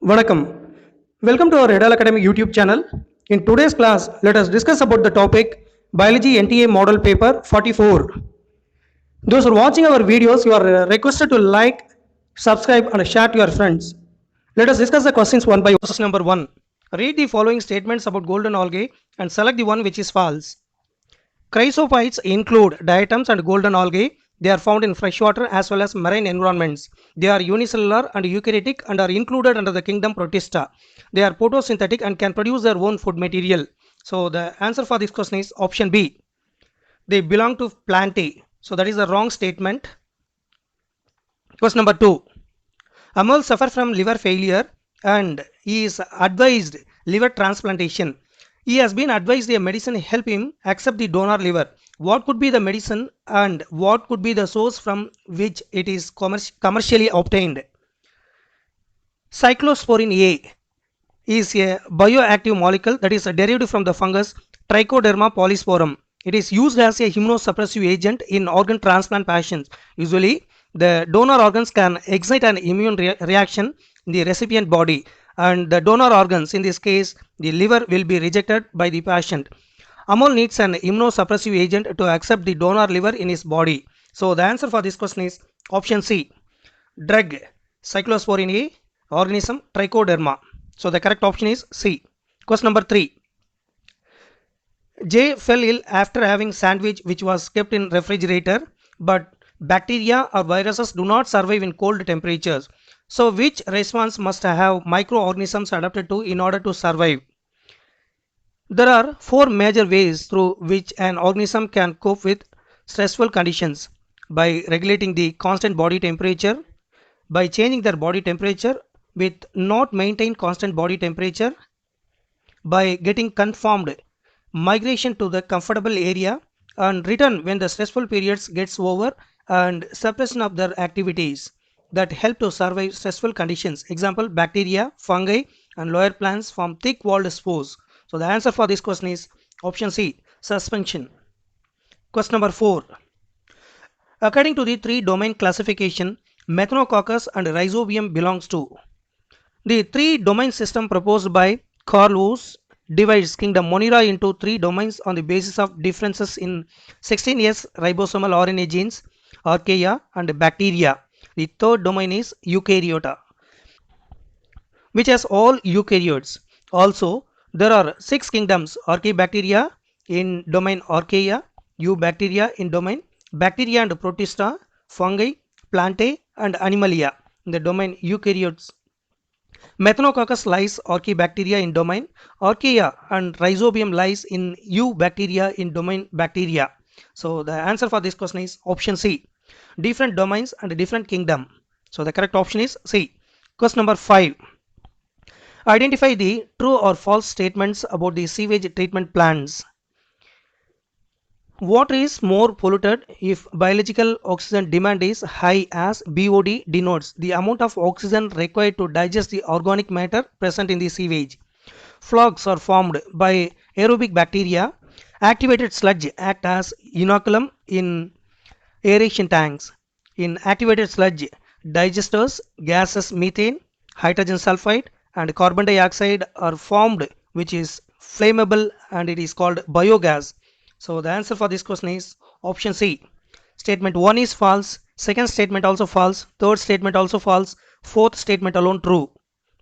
Vanakkam. Welcome to our Redal Academy YouTube channel. In today's class, let us discuss about the topic Biology NTA Model Paper 44. Those who are watching our videos, you are requested to like, subscribe and share to your friends. Let us discuss the questions one by one. Question number 1. Read the following statements about golden algae and select the one which is false. Chrysophytes include diatoms and golden algae. They are found in freshwater as well as marine environments. They are unicellular and eukaryotic and are included under the kingdom Protista. They are photosynthetic and can produce their own food material. So the answer for this question is option B. They belong to Plantae. So that is the wrong statement. Question number 2. Amol suffers from liver failure and he is advised liver transplantation. He has been advised a medicine help him accept the donor liver. What could be the medicine and what could be the source from which it is commercially obtained? Cyclosporin A is a bioactive molecule that is derived from the fungus Trichoderma polysporum. It is used as a immunosuppressive agent in organ transplant patients. Usually, the donor organs can excite an immune reaction in the recipient body, and the donor organs, in this case the liver, will be rejected by the patient. Amol needs an immunosuppressive agent to accept the donor liver in his body. So the answer for this question is option C. Drug Cyclosporin A, organism Trichoderma. So the correct option is C. Question number 3. J fell ill after having sandwich which was kept in refrigerator, but bacteria or viruses do not survive in cold temperatures. So which response must have microorganisms adapted to in order to survive? There are 4 major ways through which an organism can cope with stressful conditions: by regulating the constant body temperature, by changing their body temperature with not maintain constant body temperature, by getting conformed, migration to the comfortable area and return when the stressful periods gets over, and suppression of their activities that help to survive stressful conditions. Example: bacteria, fungi and lower plants form thick walled spores. So the answer for this question is option C, suspension. Question number 4. According to the 3 domain classification, Methanococcus and Rhizobium belongs to. The 3 domain system proposed by Carl Woese divides kingdom Monera into 3 domains on the basis of differences in 16S ribosomal RNA genes, archaea and bacteria. The 3rd domain is Eukaryota, which has all eukaryotes. Also, there are 6 kingdoms: Archaebacteria in domain Archaea, Eubacteria in domain Bacteria and Protista, fungi, Plantae and Animalia in the domain Eukaryotes. Methanococcus lies Archaebacteria in domain Archaea and Rhizobium lies in Eubacteria in domain Bacteria. So the answer for this question is option C, different domains and different kingdom. So the correct option is C. Question number 5. Identify the true or false statements about the sewage treatment plants. Water is more polluted if biological oxygen demand is high, as BOD denotes the amount of oxygen required to digest the organic matter present in the sewage. Frogs are formed by aerobic bacteria. Activated sludge act as inoculum in aeration tanks. In activated sludge, digesters gases methane, hydrogen sulfide and carbon dioxide are formed, which is flammable and it is called biogas. So the answer for this question is option C. Statement 1 is false, second statement also false, third statement also false, fourth statement alone true.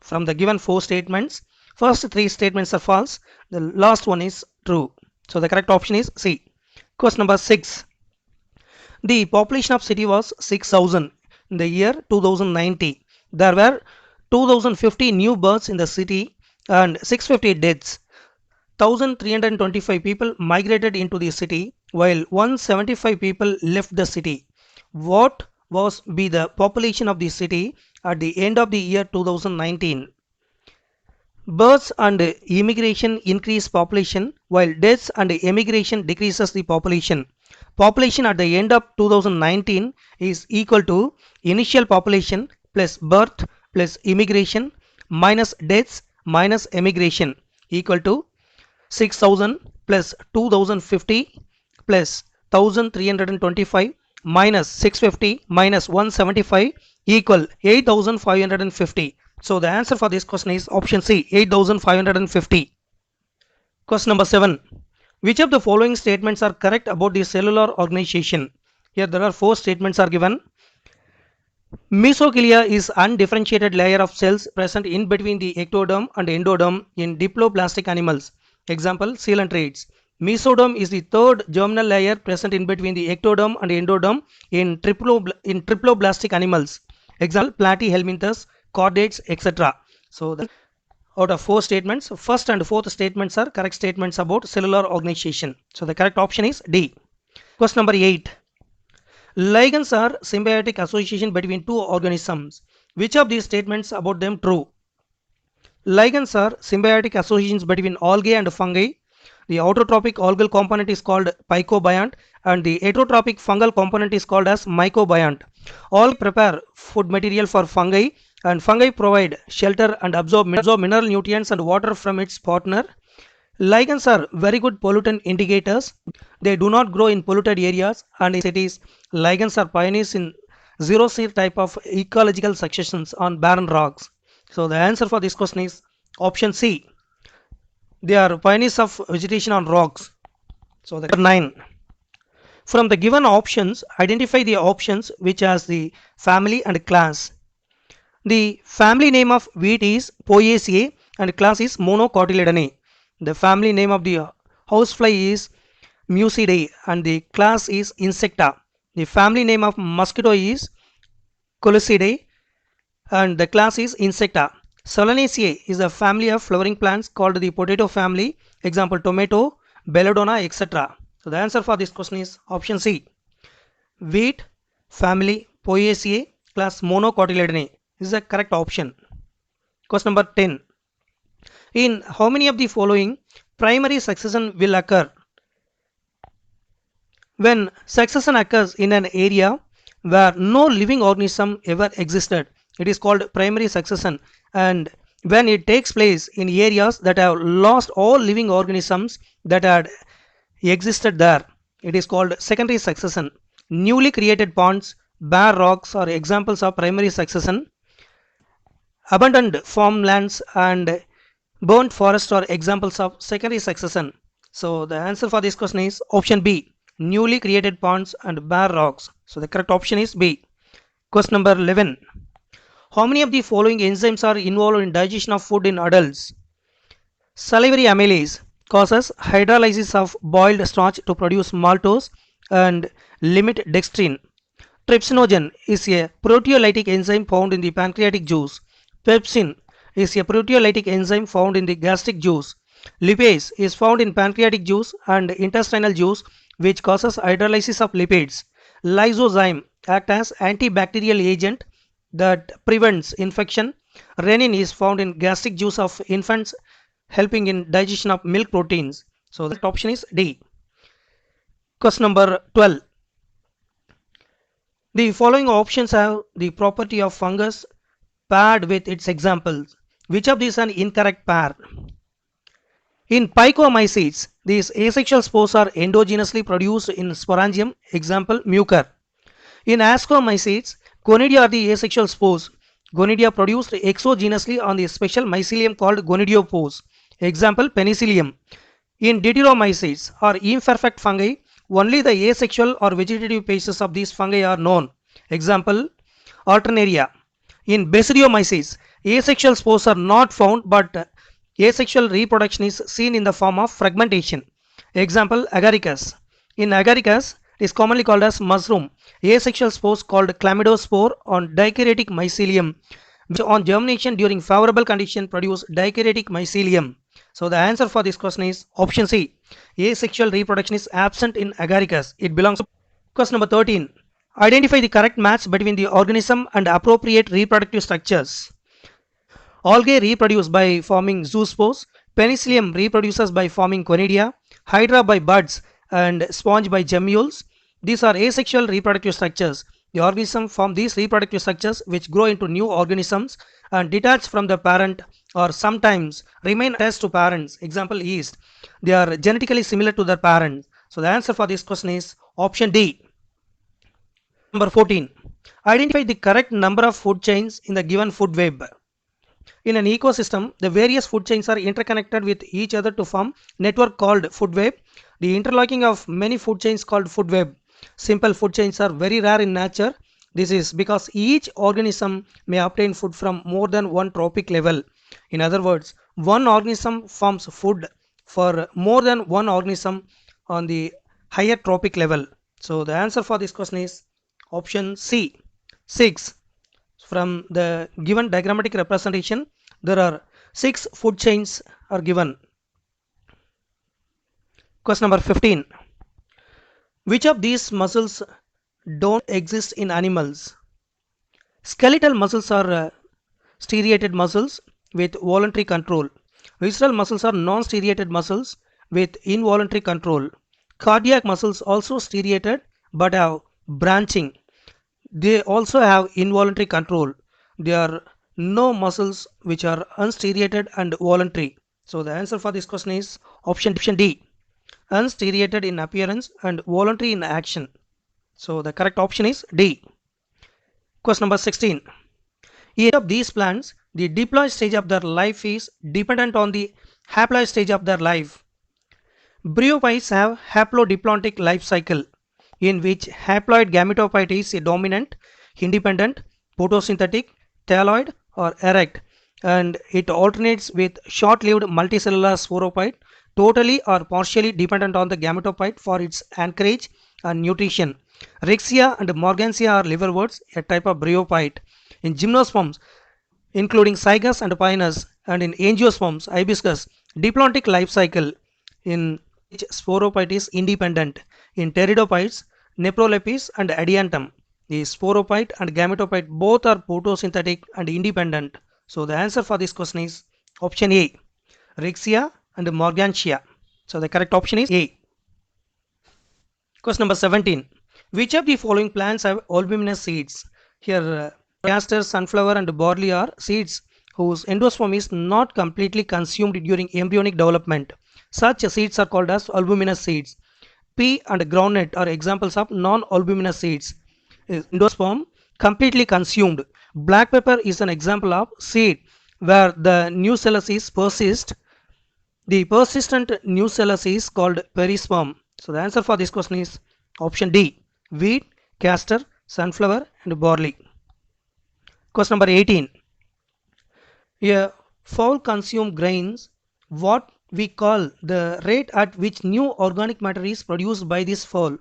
From the given 4 statements, first 3 statements are false, the last one is true. So the correct option is C. Question number 6. The population of city was 6,000 in the year 2090. There were 2050 new births in the city and 650 deaths. 1325 people migrated into the city while 175 people left the city. What was be the population of the city at the end of the year 2019? Births and immigration increase population while deaths and emigration decreases the population. Population at the end of 2019 is equal to initial population plus birth plus immigration minus deaths minus emigration equal to 6,000 plus 2050 plus 1325 minus 650 minus 175 equal 8,550. So the answer for this question is option C, 8550. Question number 7. Which of the following statements are correct about the cellular organization? Here there are 4 statements are given. Mesoglea is undifferentiated layer of cells present in between the ectoderm and endoderm in diploblastic animals. Example, coelenterids. Mesoderm is the third germinal layer present in between the ectoderm and endoderm in triploblastic animals. Example, platyhelminthes, chordates, etc. So out of 4 statements, first and fourth statements are correct statements about cellular organization. So the correct option is D. Question number 8. Ligands are symbiotic association between two organisms. Which of these statements about them true? Ligands are symbiotic associations between algae and fungi. The autotrophic algal component is called picobiont and the heterotrophic fungal component is called as mycobiont. All prepare food material for fungi and fungi provide shelter and absorb mineral nutrients and water from its partner. Ligands are very good pollutant indicators. They do not grow in polluted areas and in cities. Ligands are pioneers in xerosphere type of ecological successions on barren rocks. So the answer for this question is option C. They are pioneers of vegetation on rocks. So the 9. From the given options, identify the options which has the family and class. The family name of wheat is Poaceae and class is Monocotyledone. The family name of the housefly is Mucidae and the class is Insecta. The family name of mosquito is Colicidae and the class is Insecta. Solanaceae is a family of flowering plants called the potato family. Example, tomato, belladonna, etc. So the answer for this question is option C. Wheat, family, Poaceae, class Monocotyledone. This is the correct option. Question number 10. In how many of the following primary succession will occur? When succession occurs in an area where no living organism ever existed, it is called primary succession, and when it takes place in areas that have lost all living organisms that had existed there, it is called secondary succession. Newly created ponds, bare rocks are examples of primary succession. Abandoned farmlands and burnt forests are examples of secondary succession. So the answer for this question is option B. Newly created ponds and bare rocks. So the correct option is B. Question number 11. How many of the following enzymes are involved in digestion of food in adults? Salivary amylase causes hydrolysis of boiled starch to produce maltose and limit dextrin. Trypsinogen is a proteolytic enzyme found in the pancreatic juice. Pepsin is a proteolytic enzyme found in the gastric juice. Lipase is found in pancreatic juice and intestinal juice, which causes hydrolysis of lipids. Lysozyme acts as antibacterial agent that prevents infection. Rennin is found in gastric juice of infants, helping in digestion of milk proteins. So the option is D. Question number 12. The following options have the property of fungus paired with its examples. Which of these is an incorrect pair? In Picomycetes, these asexual spores are endogenously produced in sporangium, example mucor. In Ascomycetes, Gonidia are the asexual spores. Gonidia produced exogenously on the special mycelium called gonidiopause, example penicillium. In Deuteromycetes or imperfect fungi, only the asexual or vegetative phases of these fungi are known, example Alternaria. In Basidiomycetes, asexual spores are not found, but asexual reproduction is seen in the form of fragmentation, example Agaricus. In Agaricus, it is commonly called as mushroom. Asexual spores called chlamydospore on dikaryotic mycelium, which on germination during favorable condition produce dikaryotic mycelium. So the answer for this question is option C. Asexual reproduction is absent in Agaricus. It belongs to question number 13. Identify the correct match between the organism and appropriate reproductive structures. Algae reproduce by forming zoospores. Penicillium reproduces by forming conidia. Hydra by buds and sponge by gemmules. These are asexual reproductive structures. The organism form these reproductive structures which grow into new organisms and detach from the parent or sometimes remain attached to parents. Example yeast. They are genetically similar to their parents. So the answer for this question is option D. Number 14. Identify the correct number of food chains in the given food web. In an ecosystem, the various food chains are interconnected with each other to form network called food web. The interlocking of many food chains called food web. Simple food chains are very rare in nature. This is because each organism may obtain food from more than one trophic level. In other words, one organism forms food for more than one organism on the higher trophic level. So the answer for this question is option C. 6. From the given diagrammatic representation, there are 6 food chains are given. Question number 15. Which of these muscles don't exist in animals? Skeletal muscles are striated muscles with voluntary control. Visceral muscles are non-striated muscles with involuntary control. Cardiac muscles also striated but have branching. They also have involuntary control. There are no muscles which are unstriated and voluntary. So the answer for this question is option D. Unstriated in appearance and voluntary in action. So the correct option is D. Question number 16. In each of these plants, the diploid stage of their life is dependent on the haploid stage of their life. Bryophytes have haplodiplontic life cycle in which haploid gametophyte is a dominant, independent, photosynthetic, thalloid or erect, and it alternates with short-lived multicellular sporophyte totally or partially dependent on the gametophyte for its anchorage and nutrition. Rixia and Morgansia are liverworts, a type of bryophyte. In gymnosperms, including Cygnus and Pinus, and in angiosperms, hibiscus, diplontic life cycle in which sporophyte is independent. In pteridophytes, Neprolepis and Adiantum, the sporophyte and gametophyte both are photosynthetic and independent. So the answer for this question is option A, Rixia and Morgantia. So the correct option is A. Question number 17. Which of the following plants have albuminous seeds? Here castor, sunflower and barley are seeds whose endosperm is not completely consumed during embryonic development. Such seeds are called as albuminous seeds. Pea and groundnut are examples of non-albuminous seeds. Endosperm completely consumed. Black pepper is an example of seed where the nucellus persists. The persistent nucellus is called perisperm. So the answer for this question is option D. Wheat, castor, sunflower and barley. Question number 18. A fowl consumes grains. What we call the rate at which new organic matter is produced by this fowl?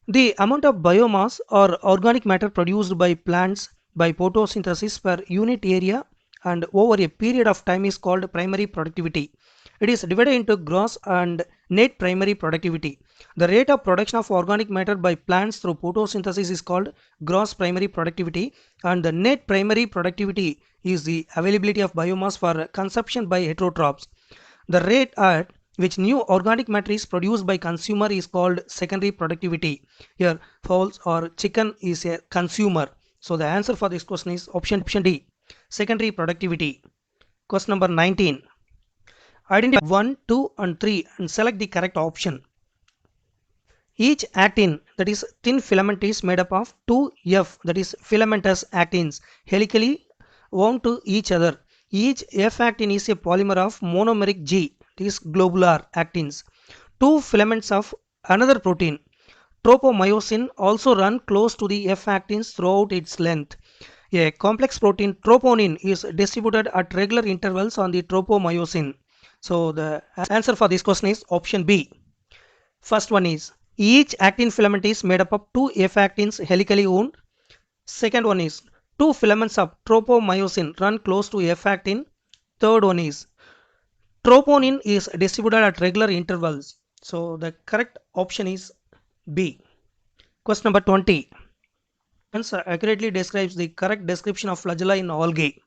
The amount of biomass or organic matter produced by plants by photosynthesis per unit area and over a period of time is called primary productivity. It is divided into gross and net primary productivity. The rate of production of organic matter by plants through photosynthesis is called gross primary productivity, and the net primary productivity is the availability of biomass for consumption by heterotrophs. The rate at which new organic matter is produced by consumer is called secondary productivity. Here fowls or chicken is a consumer. So the answer for this question is option D, secondary productivity. Question number 19. Identify 1, 2 and 3 and select the correct option. Each actin, that is thin filament, is made up of 2 F, that is filamentous actins, helically wound to each other. Each F actin is a polymer of monomeric G, that is globular actins. 2 filaments of another protein, tropomyosin, also run close to the F actins throughout its length. A complex protein, troponin, is distributed at regular intervals on the tropomyosin. So the answer for this question is option B. First one is each actin filament is made up of 2 F actins helically wound. Second one is 2 filaments of tropomyosin run close to F actin. Third one is troponin is distributed at regular intervals. So the correct option is B. Question number 20. Answer accurately describes the correct description of flagella in algae.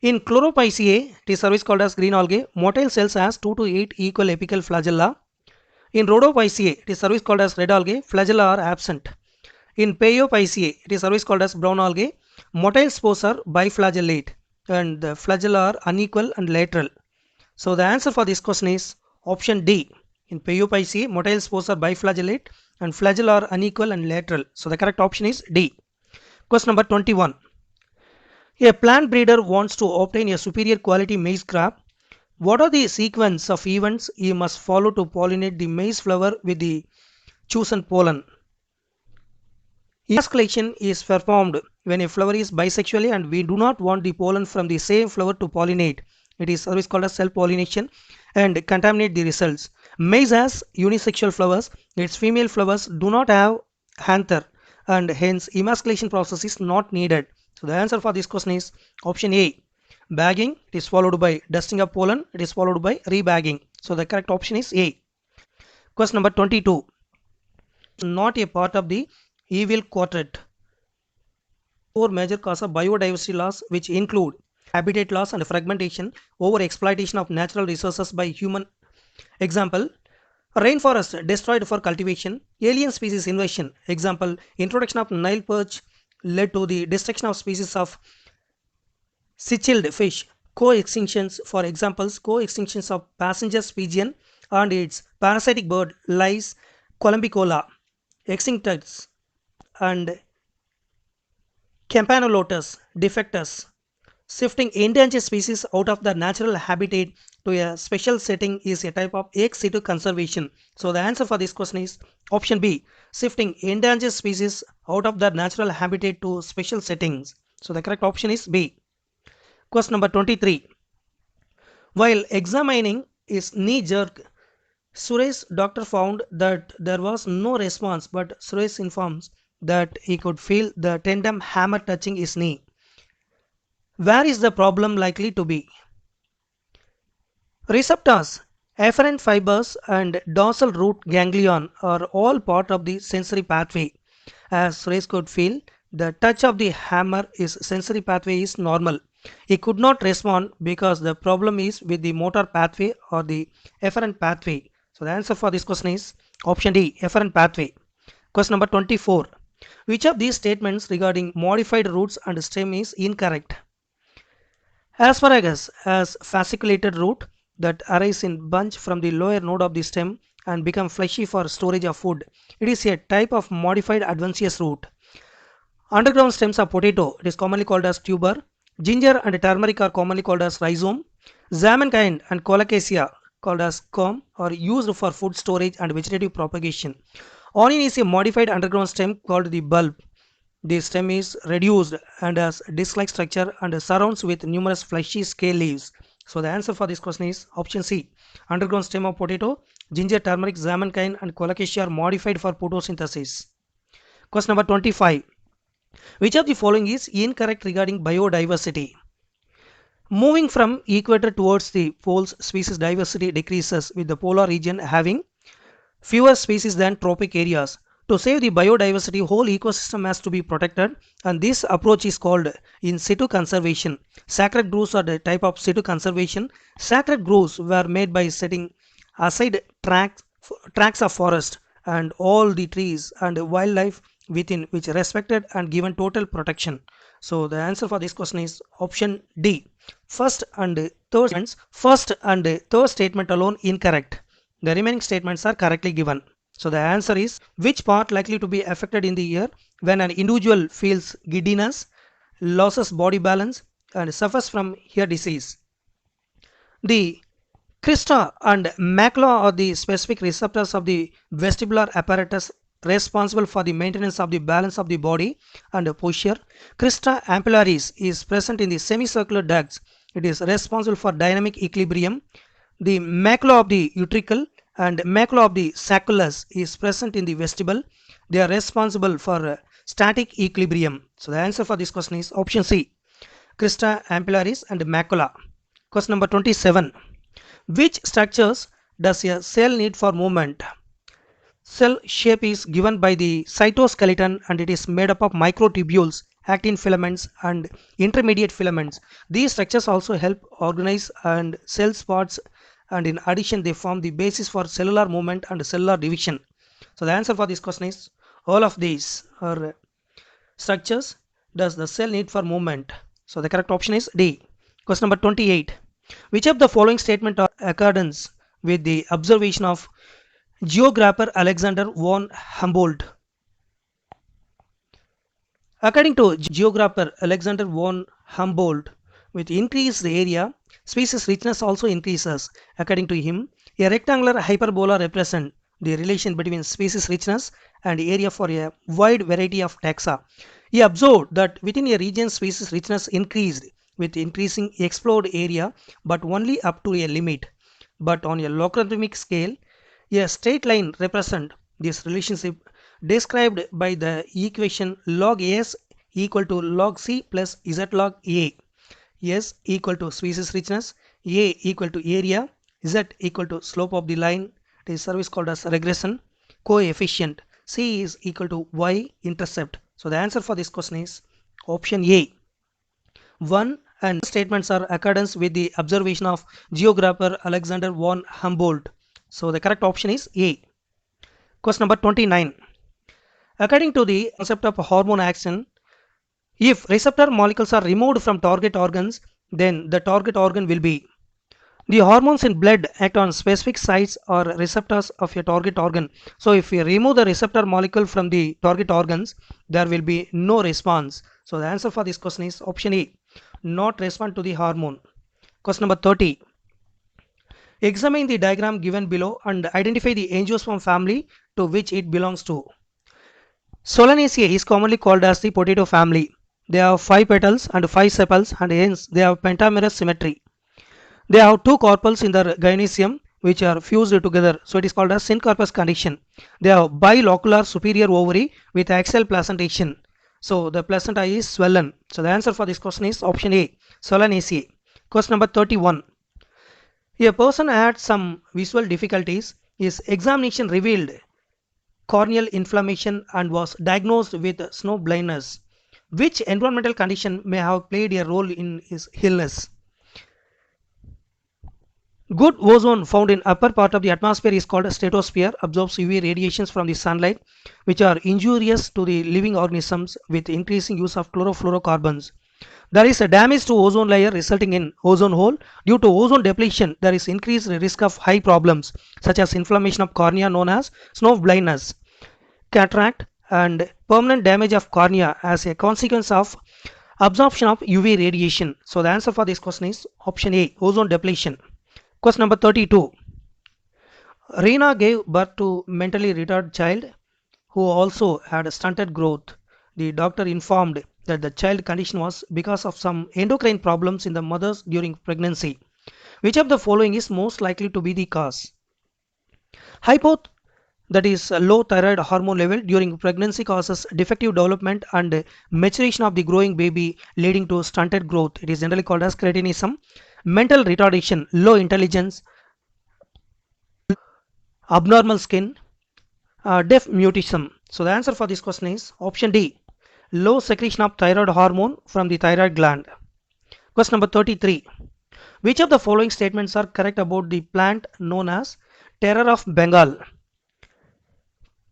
In Chlorophyceae, it is service called as green algae. Motile cells has 2 to 8 equal apical flagella. In Rhodophyceae, it is service called as red algae. Flagella are absent. In Phaeophyceae, it is service called as brown algae. Motile spores are biflagellate and the flagella are unequal and lateral. So the answer for this question is option D. In Phaeophyceae, motile spores are biflagellate and flagella are unequal and lateral. So the correct option is D. Question number 21. A plant breeder wants to obtain a superior quality maize crop. What are the sequence of events he must follow to pollinate the maize flower with the chosen pollen? Emasculation is performed when a flower is bisexually and we do not want the pollen from the same flower to pollinate. It is always called as self-pollination and contaminate the results. Maize has unisexual flowers. Its female flowers do not have anther and hence emasculation process is not needed. So the answer for this question is option A. Bagging, it is followed by dusting of pollen, it is followed by rebagging. So the correct option is A. Question number 22. Not a part of the evil quartet. Four major causes of biodiversity loss which include habitat loss and fragmentation, over exploitation of natural resources by human. Example, rainforest destroyed for cultivation, alien species invasion. Example, introduction of Nile perch led to the destruction of species of cichlid fish. Co-extinctions, for examples, co-extinctions of passenger pigeon and its parasitic bird lice columbicola, extinctus and Campanolotus defectus, shifting endangered species out of the natural habitat to a special setting is a type of ex situ conservation. So the answer for this question is option B, shifting endangered species out of the natural habitat to special settings. So the correct option is B. Question number 23. While examining his knee jerk, Suresh doctor found that there was no response, but Suresh informs that he could feel the tendon hammer touching his knee. Where is the problem likely to be? Receptors, afferent fibers and dorsal root ganglion are all part of the sensory pathway. As Suresh could feel, the touch of the hammer is sensory pathway is normal. He could not respond because the problem is with the motor pathway or the afferent pathway. So the answer for this question is option D, afferent pathway. Question number 24. Which of these statements regarding modified roots and stem is incorrect? Asparagus has fasciculated root that arise in bunch from the lower node of the stem and become fleshy for storage of food. It is a type of modified adventitious root. Underground stems of potato, it is commonly called as tuber. Ginger and turmeric are commonly called as rhizome. Zamankind and colocasia called as corm are used for food storage and vegetative propagation. Onion is a modified underground stem called the bulb. The stem is reduced and has disc-like structure and surrounds with numerous fleshy scale leaves. So the answer for this question is option C. Underground stem of potato, ginger, turmeric, zamankind and colocasia are modified for photosynthesis. Question number 25. Which of the following is incorrect regarding biodiversity? Moving from equator towards the poles, species diversity decreases with the polar region having fewer species than tropic areas. To save the biodiversity, whole ecosystem has to be protected, and this approach is called in situ conservation. Sacred groves are the type of situ conservation. Sacred groves were made by setting aside tracts of forest and all the trees and wildlife within which respected and given total protection. So the answer for this question is option D. First and third statement alone incorrect. The remaining statements are correctly given. So the answer is which part likely to be affected in the year when an individual feels giddiness, loses body balance and suffers from ear disease. The crista and macula are the specific receptors of the vestibular apparatus responsible for the maintenance of the balance of the body and posture. Crista ampullaris is present in the semicircular ducts. It is responsible for dynamic equilibrium. The macula of the utricle and macula of the sacculus is present in the vestibule. They are responsible for static equilibrium. So the answer for this question is option C. Crista ampullaris and macula. Question number 27. Which structures does a cell need for movement? Cell shape is given by the cytoskeleton and it is made up of microtubules, actin filaments and intermediate filaments. These structures also help organize and cell spots, and in addition they form the basis for cellular movement and cellular division. So the answer for this question is all of these are structures does the cell need for movement. So the correct option is D. Question number 28. Which of the following statement are accordance with the observation of geographer Alexander von Humboldt? According to geographer Alexander von Humboldt, with increased area, species richness also increases. According to him, a rectangular hyperbola represents the relation between species richness and area for a wide variety of taxa. He observed that within a region species richness increased with increasing explored area, but only up to a limit. But on a logarithmic scale, a straight line represents this relationship described by the equation log s equal to log c plus z log a. S equal to species richness, a equal to area, z equal to slope of the line. It is service called as regression coefficient. C is equal to y intercept. So the answer for this question is option A. One and statements are accordance with the observation of geographer Alexander von Humboldt. So the correct option is A. Question number 29. According to the concept of hormone action, if receptor molecules are removed from target organs, then the target organ will be. The hormones in blood act on specific sites or receptors of a target organ. So if we remove the receptor molecule from the target organs, there will be no response. So the answer for this question is option A, not respond to the hormone. Question number 30. Examine the diagram given below and identify the angiosperm family to which it belongs to. Solanaceae is commonly called as the potato family. They have 5 petals and 5 sepals, and hence they have pentamerous symmetry. They have 2 carpels in the gynecium which are fused together, so it is called as syncarpous condition. They have bilocular superior ovary with axial placentation. So the placenta is swollen. So the answer for this question is option A, Solanaceae. Question number 31. A person had some visual difficulties. His examination revealed corneal inflammation and was diagnosed with snow blindness. Which environmental condition may have played a role in his illness? Good ozone found in upper part of the atmosphere is called a stratosphere, absorbs UV radiations from the sunlight which are injurious to the living organisms with increasing use of chlorofluorocarbons. There is a damage to ozone layer resulting in ozone hole. Due to ozone depletion, there is increased risk of eye problems such as inflammation of cornea known as snow blindness, cataract, and permanent damage of cornea as a consequence of absorption of UV radiation. So the answer for this question is option A, ozone depletion. Question number 32. Reena gave birth to mentally retarded child who also had stunted growth. The doctor informed that the child condition was because of some endocrine problems in the mothers during pregnancy. Which of the following is most likely to be the cause? Hypoth, that is low thyroid hormone level during pregnancy, causes defective development and maturation of the growing baby leading to stunted growth. It is generally called as cretinism. Mental retardation, low intelligence, abnormal skin, deaf mutism. So the answer for this question is option D, low secretion of thyroid hormone from the thyroid gland. Question number 33. Which of the following statements are correct about the plant known as terror of Bengal?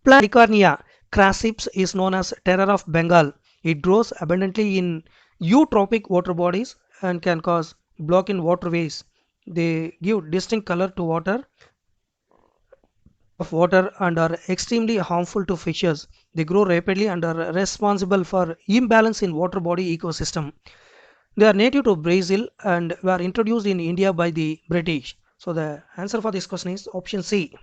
Plant Tricornia crassips is known as terror of Bengal. It grows abundantly in eutrophic water bodies and can cause block in waterways. They give distinct color to water and are extremely harmful to fishes. They grow rapidly and are responsible for imbalance in water body ecosystem. They are native to Brazil and were introduced in India by the British. So the answer for this question is option C.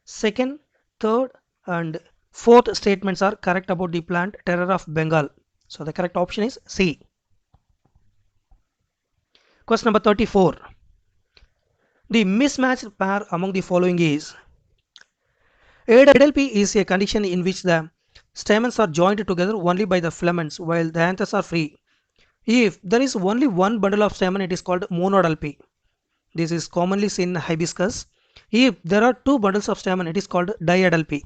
Second, third, and fourth statements are correct about the plant terror of Bengal. So the correct option is C. Question number 34. The mismatched pair among the following is. ADLP is a condition in which the stamens are joined together only by the filaments while the anthers are free. If there is only one bundle of stamen, it is called monodalpy. This is commonly seen in hibiscus. If there are two bundles of stamen, it is called diadalpy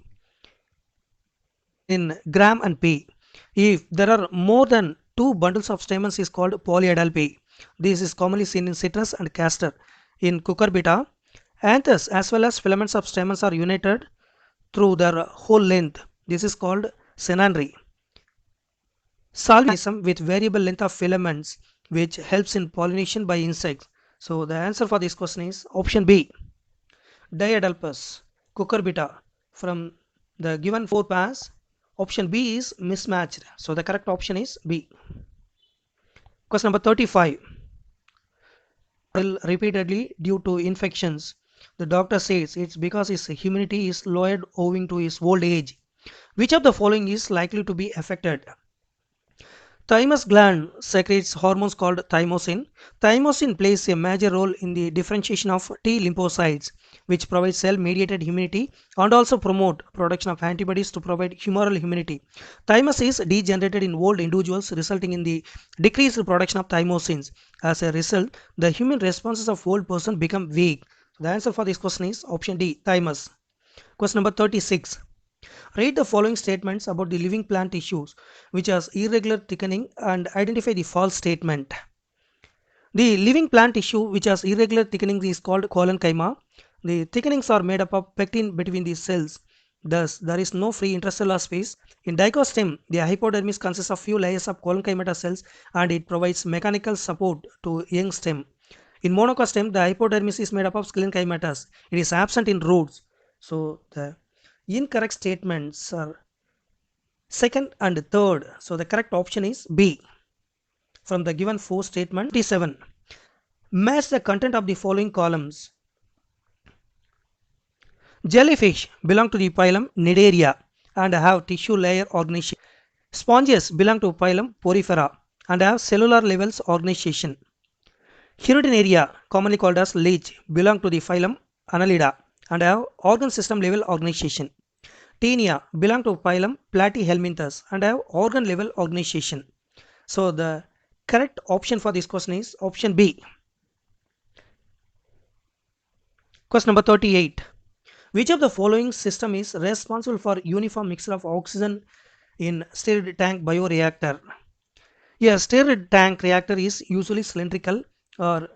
in gram and pea. If there are more than two bundles of stamens, is called polyadalpy. This is commonly seen in citrus and castor. In cucurbita, anthers as well as filaments of stamens are united through their whole length. This is called synandry. Solvanism with variable length of filaments which helps in pollination by insects. So the answer for this question is option B, Diadalpus cucurbita. From the given four pairs, Option B is mismatched. So the correct option is B. Question number 35. Repeatedly due to infections. The doctor says it's because his immunity is lowered owing to his old age. Which of the following is likely to be affected? Thymus gland secretes hormones called thymosin. Thymosin plays a major role in the differentiation of T lymphocytes, which provide cell-mediated immunity and also promote production of antibodies to provide humoral immunity. Thymus is degenerated in old individuals, resulting in the decreased production of thymosins. As a result, the immune responses of old person become weak. The answer for this question is option D, thymus. Question number 36. Read the following statements about the living plant tissues which has irregular thickening and identify the false statement. The living plant tissue which has irregular thickening is called collenchyma. The thickenings are made up of pectin between the cells. Thus, there is no free intercellular space. In dicostem, the hypodermis consists of few layers of collenchyma cells and it provides mechanical support to young stem. In monocostem, the hypodermis is made up of sclerenchymatous. It is absent in roots. So, the incorrect statements are second and third. So the correct option is B. From the given four statement. 57. Match the content of the following columns. Jellyfish belong to the phylum Cnidaria and have tissue layer organization. Sponges belong to phylum Porifera and have cellular levels organization. Hirudinaria, commonly called as leech, belong to the phylum Annelida and have organ system level organization. Taenia belong to phylum Platyhelminthes and have organ level organization. So the correct option for this question is option B. Question number 38. Which of the following system is responsible for uniform mixture of oxygen in stirred tank bioreactor? A stirred tank reactor is usually cylindrical or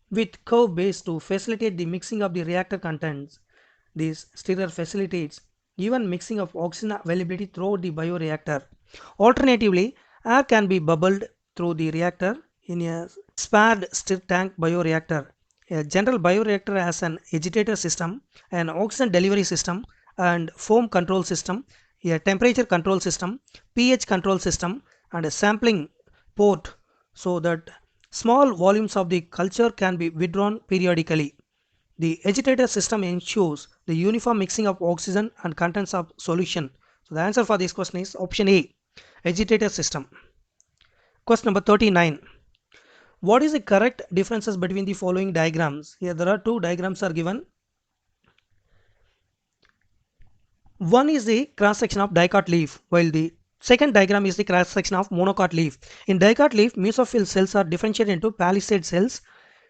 with curve base to facilitate the mixing of the reactor contents. This stirrer facilitates even mixing of oxygen availability throughout the bioreactor. Alternatively, air can be bubbled through the reactor in a spared stir tank bioreactor. A general bioreactor has an agitator system, an oxygen delivery system, and foam control system, a temperature control system, pH control system, and a sampling port so that small volumes of the culture can be withdrawn periodically. The agitator system ensures the uniform mixing of oxygen and contents of solution. So the answer for this question is option A, agitator system. Question number 39. What is the correct differences between the following diagrams? Here there are two diagrams are given. One is the cross section of dicot leaf, while the second diagram is the cross section of monocot leaf. In dicot leaf, mesophyll cells are differentiated into palisade cells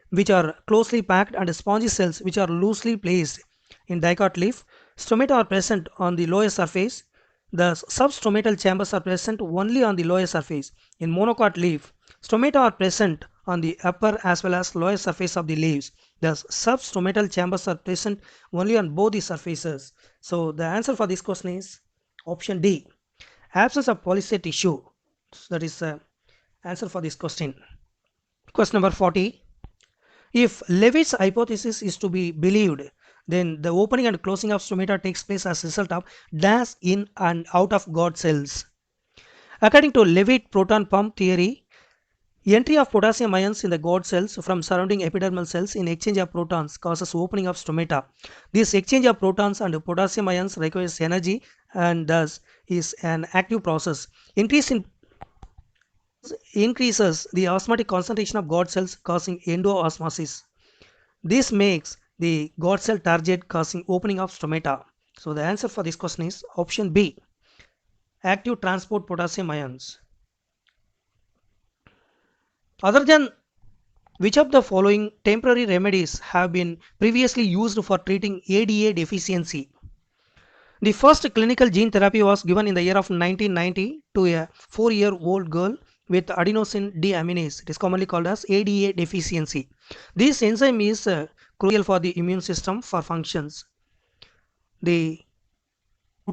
which are closely packed and spongy cells which are loosely placed. In dicot leaf, stomata are present on the lower surface. The substomatal chambers are present only on the lower surface. In monocot leaf, stomata are present on the upper as well as lower surface of the leaves. The substomatal chambers are present only on both the surfaces. So the answer for this question is option D, absence of palisade tissue. So that is the answer for this question. Question number 40. If Levitt's hypothesis is to be believed, then the opening and closing of stomata takes place as a result of dash in and out of God cells. According to Levitt proton pump theory, entry of potassium ions in the God cells from surrounding epidermal cells in exchange of protons causes opening of stomata. This exchange of protons and potassium ions requires energy and thus is an active process. Increases the osmotic concentration of God cells causing endoosmosis. This makes the God cell target causing opening of stomata. So the answer for this question is option B, active transport potassium ions. Other than which of the following temporary remedies have been previously used for treating ADA deficiency? The first clinical gene therapy was given in the year of 1990 to a 4-year-old girl with adenosine deaminase. It is commonly called as ADA deficiency. This enzyme is crucial for the immune system for functions. Due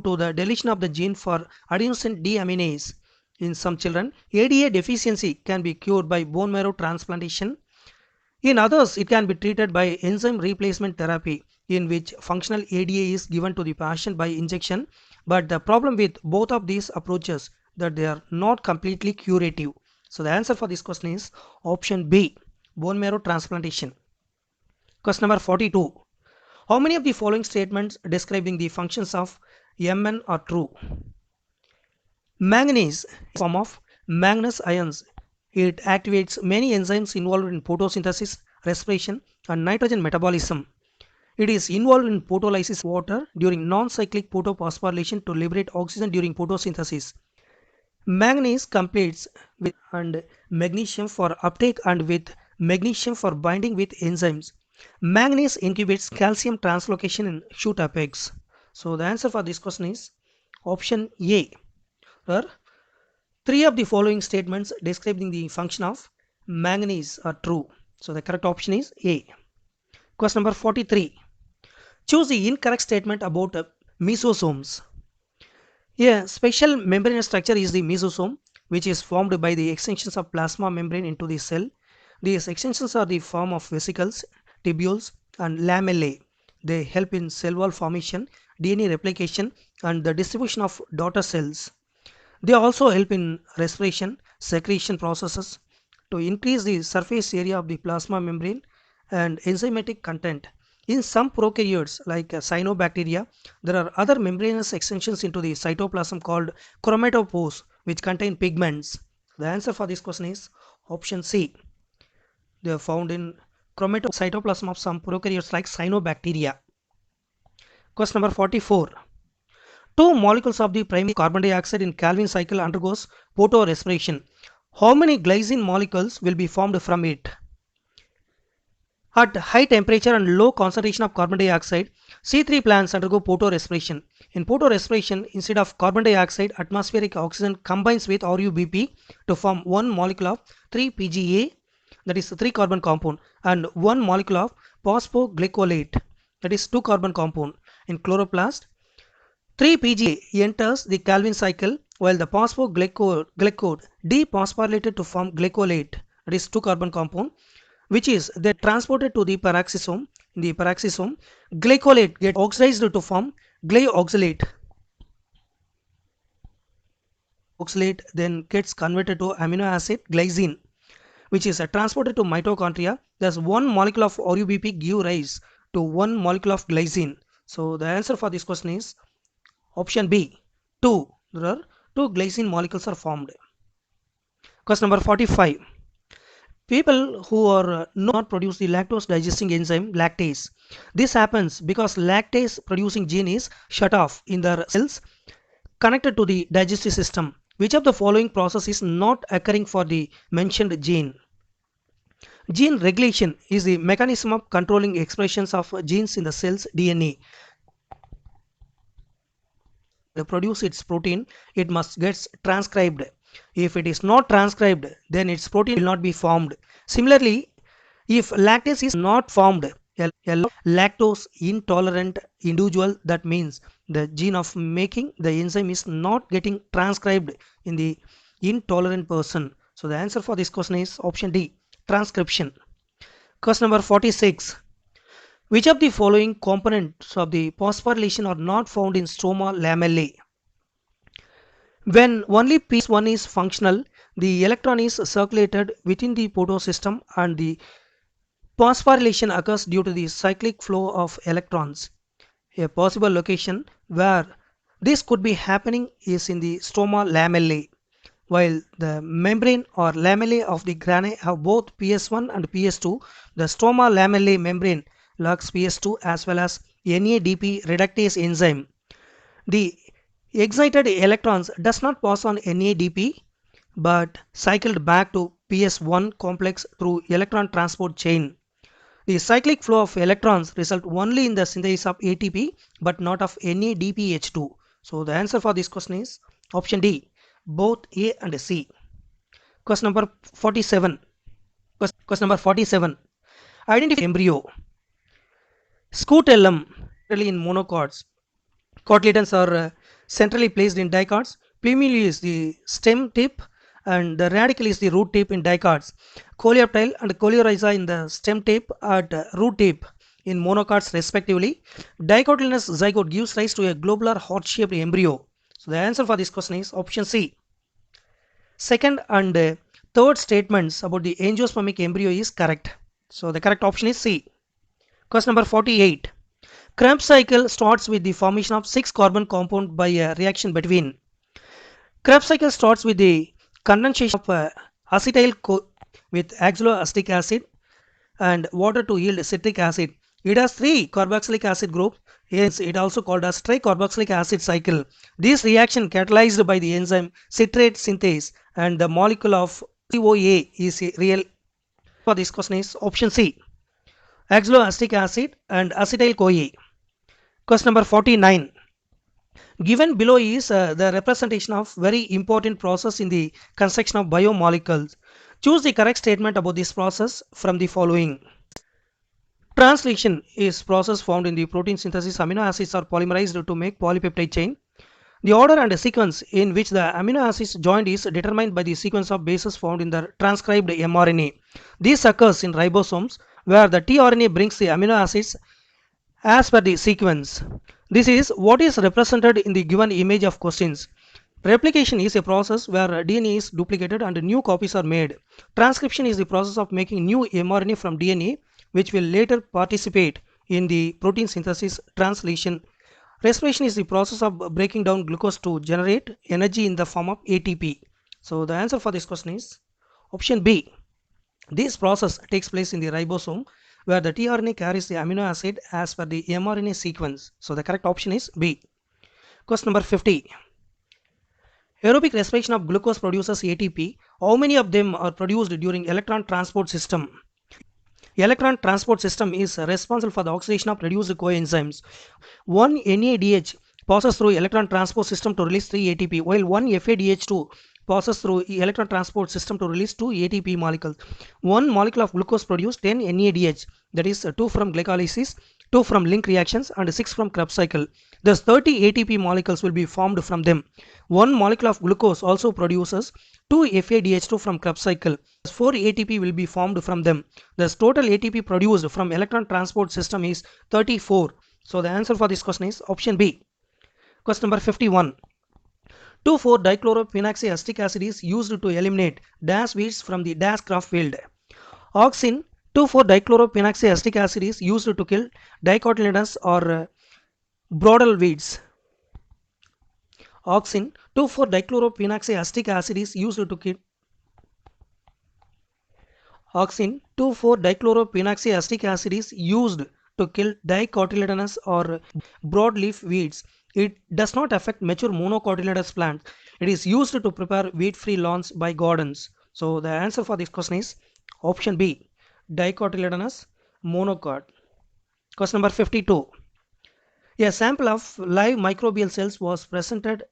to the deletion of the gene for adenosine deaminase in some children, ADA deficiency can be cured by bone marrow transplantation. In others, it can be treated by enzyme replacement therapy, in which functional ADA is given to the patient by injection But the problem with both of these approaches that they are not completely curative. So the answer for this question is option B, bone marrow transplantation. Question number 42. How many of the following statements describing the functions of Mn are true? Manganese is a form of manganese ions. It activates many enzymes involved in photosynthesis, respiration, and nitrogen metabolism. It is involved in photolysis of water during non-cyclic photophosphorylation to liberate oxygen during photosynthesis. Manganese completes with and magnesium for uptake and with magnesium for binding with enzymes. Manganese inhibits calcium translocation in shoot apex. So the answer for this question is option A. Where three of the following statements describing the function of manganese are true. So the correct option is A. Question number 43. Choose the incorrect statement about mesosomes. A special membranous structure is the mesosome, which is formed by the extensions of plasma membrane into the cell. These extensions are the form of vesicles, tubules, and lamellae. They help in cell wall formation, DNA replication, and the distribution of daughter cells. They also help in respiration, secretion processes to increase the surface area of the plasma membrane and enzymatic content. In some prokaryotes like cyanobacteria, there are other membranous extensions into the cytoplasm called chromatopores which contain pigments. The answer for this question is option C. They are found in cytoplasm of some prokaryotes like cyanobacteria. Question number 44. Two molecules of the primary carbon dioxide in Calvin cycle undergoes photorespiration. How many glycine molecules will be formed from it? At high temperature and low concentration of carbon dioxide, C3 plants undergo photorespiration. In photorespiration, instead of carbon dioxide, atmospheric oxygen combines with RuBP to form one molecule of 3-PGA, that is 3 carbon compound, and one molecule of phosphoglycolate, that is 2 carbon compound. In chloroplast, 3-PGA enters the Calvin cycle while the phosphoglycode dephosphorylated to form glycolate, that is 2 carbon compound, which is then transported to the peroxisome. In the peroxisome, glycolate gets oxidized to form glyoxylate. Oxalate then gets converted to amino acid glycine, which is transported to mitochondria. Thus, one molecule of RuBP gives rise to one molecule of glycine. So the answer for this question is option B. 2. There are 2 glycine molecules are formed. Question number 45. People who are not produce the lactose digesting enzyme lactase. This happens because lactase producing gene is shut off in their cells connected to the digestive system. Which of the following process is not occurring for the mentioned gene? Gene regulation is the mechanism of controlling expressions of genes in the cell's DNA. To produce its protein, it must get transcribed. If it is not transcribed, then its protein will not be formed. Similarly, if lactase is not formed, a lactose intolerant individual, that means the gene of making the enzyme is not getting transcribed in the intolerant person. So the answer for this question is option D, transcription. Question number 46. Which of the following components of the phosphorylation are not found in stroma lamellae? When only PS1 is functional, the electron is circulated within the photosystem and the phosphorylation occurs due to the cyclic flow of electrons. A possible location where this could be happening is in the stroma lamellae. While the membrane or lamellae of the granae have both PS1 and PS2, the stroma lamellae membrane lacks PS2 as well as NADP reductase enzyme. The excited electrons does not pass on NADP but cycled back to PS1 complex through electron transport chain. The cyclic flow of electrons result only in the synthesis of ATP but not of NADPH2. So the answer for this question is option D, both A and C. Question number 47. Question number 47. Identify embryo. Scutellum in monocots. Cotyledons are centrally placed in dicots. Plumule is the stem tip and the radicle is the root tip in dicots. Coleoptile and coleorhiza in the stem tip at root tip. in monocots respectively. Dicotyledonous zygote gives rise to a globular heart-shaped embryo. So the answer for this question is option C. Second and third statements about the angiospermic embryo is correct. So the correct option is C. Question number 48. Krebs cycle starts with the formation of 6 carbon compound by a reaction between. Krebs cycle starts with the condensation of acetyl with oxaloacetic acid and water to yield citric acid. It has 3 carboxylic acid groups, hence it also called as tricarboxylic acid cycle. This reaction catalyzed by the enzyme citrate synthase and the molecule of COA is real. For this question is option C. Oxaloacetic acid and acetyl CoA. Question number 49. Given below is the representation of very important process in the construction of biomolecules. Choose the correct statement about this process from the following. Translation is process found in the protein synthesis. Amino acids are polymerized to make polypeptide chain. The order and the sequence in which the amino acids joined is determined by the sequence of bases found in the transcribed mRNA. This occurs in ribosomes where the tRNA brings the amino acids as per the sequence. This is what is represented in the given image of questions. Replication is a process where DNA is duplicated and new copies are made. Transcription is the process of making new mRNA from DNA which will later participate in the protein synthesis. Translation. Respiration is the process of breaking down glucose to generate energy in the form of ATP. So the answer for this question is option B. This process takes place in the ribosome where the tRNA carries the amino acid as per the mRNA sequence. So the correct option is B. Question number 50. Aerobic respiration of glucose produces ATP. How many of them are produced during electron transport system? Electron transport system is responsible for the oxidation of reduced coenzymes. One NADH passes through electron transport system to release 3 ATP, while one FADH2 passes through electron transport system to release 2 ATP molecules. One molecule of glucose produces 10 NADH, that is 2 from glycolysis, 2 from link reactions and 6 from Krebs cycle. Thus 30 ATP molecules will be formed from them. One molecule of glucose also produces 2 FADH2 from Krebs cycle. Thus 4 ATP will be formed from them. Thus total ATP produced from electron transport system is 34. So the answer for this question is option B. Question number 51. 2,4-dichlorophenoxyacetic acid is used to eliminate dash weeds from the dash crop field. Auxin 2,4-dichlorophenoxyacetic acid is used to kill dicotyledonous or broadal weeds. Auxin 2,4-dichlorophenoxyacetic acid is used to kill Auxin 2,4-dichlorophenoxyacetic acid is used to kill dicotyledonous or broadleaf weeds. It does not affect mature monocotyledonous plants. It is used to prepare weed-free lawns by gardens. So the answer for this question is option B, dicotyledonous monocot. Question number 52. A sample of live microbial cells was presented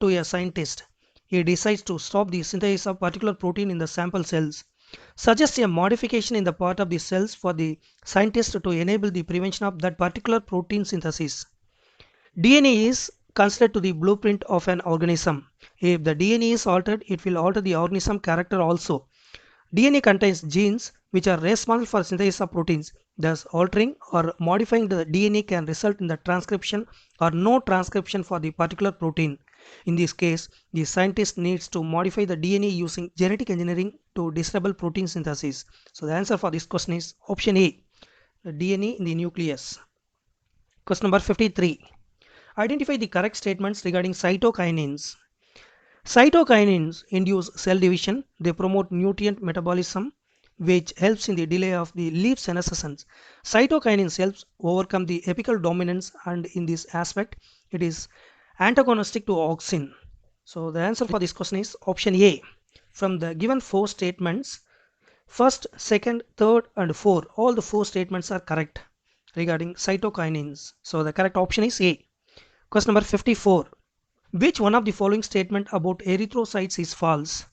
to a scientist. He decides to stop the synthesis of particular protein in the sample cells. Suggests a modification in the part of the cells for the scientist to enable the prevention of that particular protein synthesis. DNA is considered to the blueprint of an organism. If the DNA is altered, it will alter the organism character also. DNA contains genes which are responsible for synthesis of proteins. Thus, altering or modifying the DNA can result in the transcription or no transcription for the particular protein. In this case, the scientist needs to modify the DNA using genetic engineering to disable protein synthesis. So the answer for this question is option A, the DNA in the nucleus. Question number 53. Identify the correct statements regarding cytokinins. Cytokinins induce cell division. They promote nutrient metabolism, which helps in the delay of the leaf senescence. Cytokinins helps overcome the apical dominance, and in this aspect, it is antagonistic to auxin. So the answer for this question is option A. From the given 4 statements, first, second, third and 4, all the 4 statements are correct regarding cytokinins. So the correct option is A. Question number 54. Which one of the following statement about erythrocytes is false?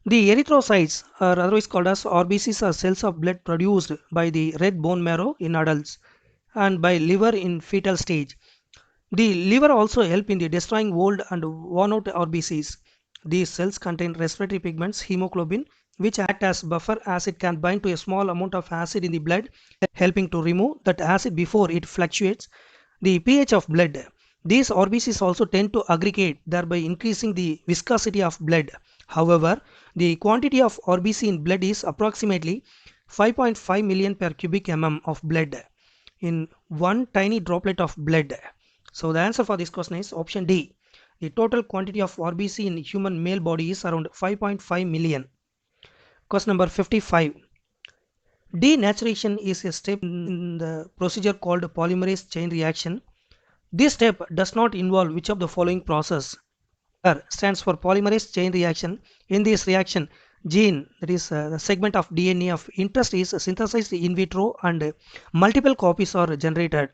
The erythrocytes are otherwise called as RBCs, are cells of blood produced by the red bone marrow in adults and by liver in fetal stage. The liver also help in the destroying old and worn out RBCs. These cells contain respiratory pigments, hemoglobin, which act as buffer as it can bind to a small amount of acid in the blood, helping to remove that acid before it fluctuates the pH of blood. These RBCs also tend to aggregate, thereby increasing the viscosity of blood. However, the quantity of RBC in blood is approximately 5.5 million per cubic mm of blood in one tiny droplet of blood. So the answer for this question is option D. The total quantity of RBC in human male body is around 5.5 million. Question number 55. Denaturation is a step in the procedure called polymerase chain reaction. This step does not involve which of the following process? R stands for polymerase chain reaction. In this reaction, gene, that is the segment of DNA of interest, is synthesized in vitro and multiple copies are generated.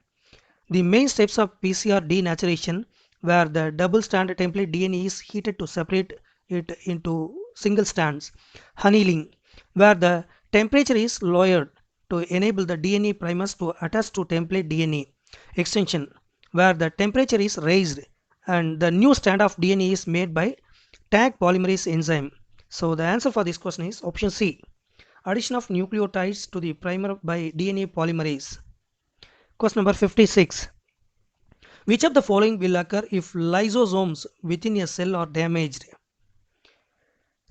The main steps of PCR denaturation, where the double strand template DNA is heated to separate it into single strands. Annealing, where the temperature is lowered to enable the DNA primers to attach to template DNA. Extension, where the temperature is raised and the new strand of DNA is made by Tag polymerase enzyme. So the answer for this question is option C. Addition of nucleotides to the primer by DNA polymerase. Question number 56. Which of the following will occur if lysosomes within a cell are damaged?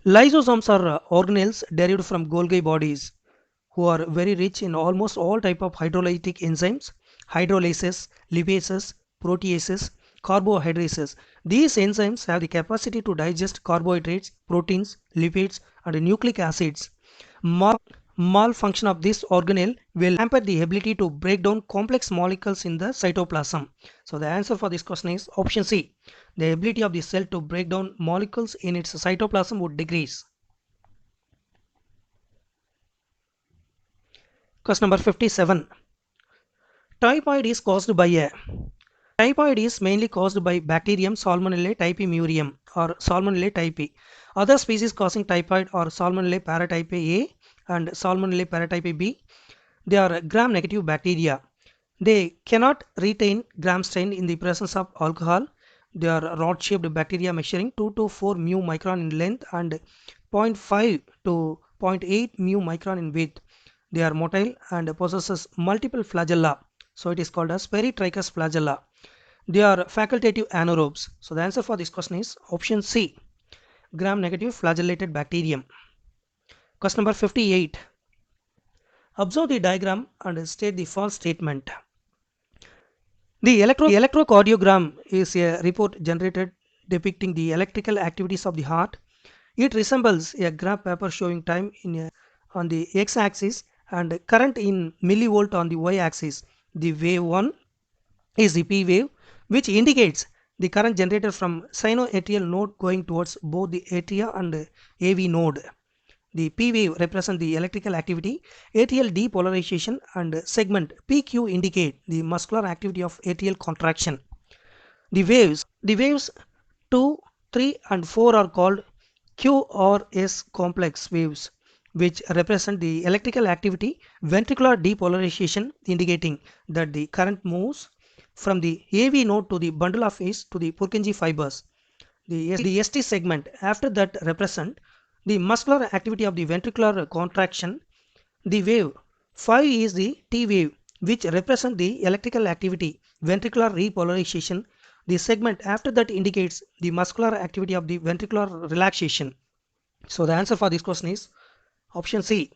Lysosomes are organelles derived from Golgi bodies who are very rich in almost all type of hydrolytic enzymes, hydrolases, lipases, proteases, carbohydrases. These enzymes have the capacity to digest carbohydrates, proteins, lipids, and nucleic acids. Malfunction of this organelle will hamper the ability to break down complex molecules in the cytoplasm. So the answer for this question is option C. The ability of the cell to break down molecules in its cytoplasm would decrease. Question number 57. Typhoid is caused by a Typhoid is mainly caused by bacterium Salmonella typhimurium or Salmonella typhi. Other species causing typhoid are Salmonella paratype A and Salmonella paratype B. They are gram-negative bacteria. They cannot retain gram strain in the presence of alcohol. They are rod-shaped bacteria measuring 2 to 4 mu micron in length and 0.5 to 0.8 mu micron in width. They are motile and possesses multiple flagella. So it is called as peritrichous flagella. They are facultative anaerobes. So the answer for this question is option C. Gram-negative flagellated bacterium. Question number 58. Observe the diagram and state the false statement. The electrocardiogram is a report generated depicting the electrical activities of the heart. It resembles a graph paper showing time on the x-axis and current in millivolt on the y-axis. The wave 1 is the P wave, which indicates the current generated from sinoatrial node going towards both the atria and AV node. The P wave represents the electrical activity, atrial depolarization, and segment PQ indicate the muscular activity of atrial contraction. The waves 2, 3 and 4 are called QRS complex waves, which represent the electrical activity, ventricular depolarization indicating that the current moves from the AV node to the bundle of His to the Purkinje fibers. The ST segment after that represent the muscular activity of the ventricular contraction. The wave 5 is the T wave, which represents the electrical activity, ventricular repolarization. The segment after that indicates the muscular activity of the ventricular relaxation. So the answer for this question is option C.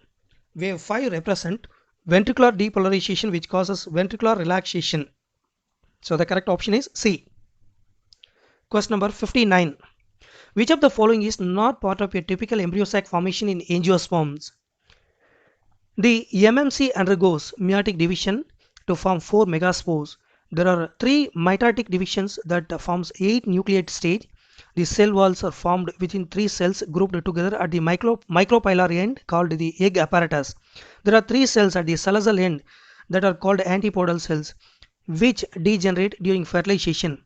Wave 5 represent ventricular depolarization which causes ventricular relaxation. So the correct option is C. Question number 59. Which of the following is not part of a typical embryo sac formation in angiosperms? The MMC undergoes meiotic division to form 4 megaspores. There are 3 mitotic divisions that forms 8 nucleate stage. The cell walls are formed within 3 cells grouped together at the micropylar end called the egg apparatus. There are 3 cells at the callosal end that are called antipodal cells, which degenerate during fertilization.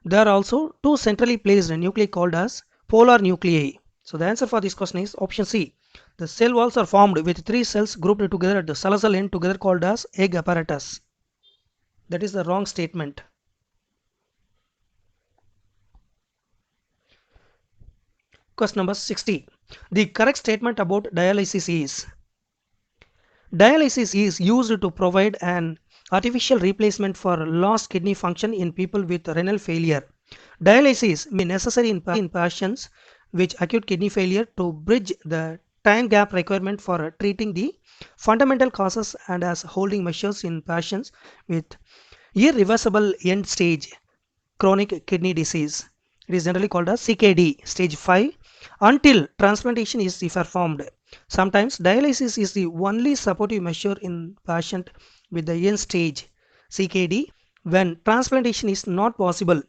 There are also 2 centrally placed nuclei called as polar nuclei. So the answer for this question is option C. The cell walls are formed with 3 cells grouped together at the callosal end together called as egg apparatus. That is the wrong statement. Question number 60. The correct statement about dialysis is used to provide an artificial replacement for lost kidney function in people with renal failure. Dialysis may be necessary in patients with acute kidney failure to bridge the time gap requirement for treating the fundamental causes and as holding measures in patients with irreversible end stage chronic kidney disease. It is generally called as CKD stage 5 until transplantation is performed. Sometimes dialysis is the only supportive measure in patient with the end stage CKD when transplantation is not possible.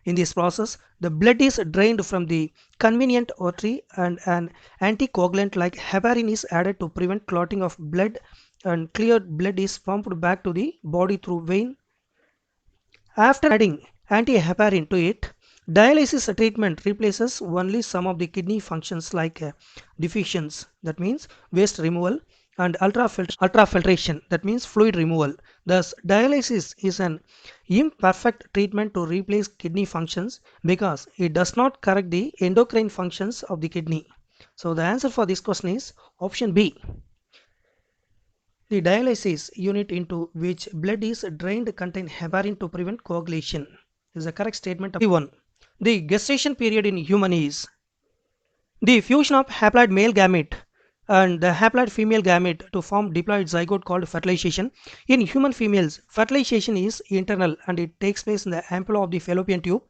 In this process, the blood is drained from the convenient artery and an anticoagulant like heparin is added to prevent clotting of blood, and cleared blood is pumped back to the body through vein. After adding antiheparin to it, dialysis treatment replaces only some of the kidney functions like diffusions, that means waste removal, and ultrafiltration, that means fluid removal. Thus, dialysis is an imperfect treatment to replace kidney functions because it does not correct the endocrine functions of the kidney. So, the answer for this question is option B. The dialysis unit into which blood is drained contain heparin to prevent coagulation. This is a correct statement of 1. The gestation period in human is the fusion of haploid male gamete and the haploid female gamete to form diploid zygote called fertilization. In human females, fertilization is internal and it takes place in the ampulla of the fallopian tube.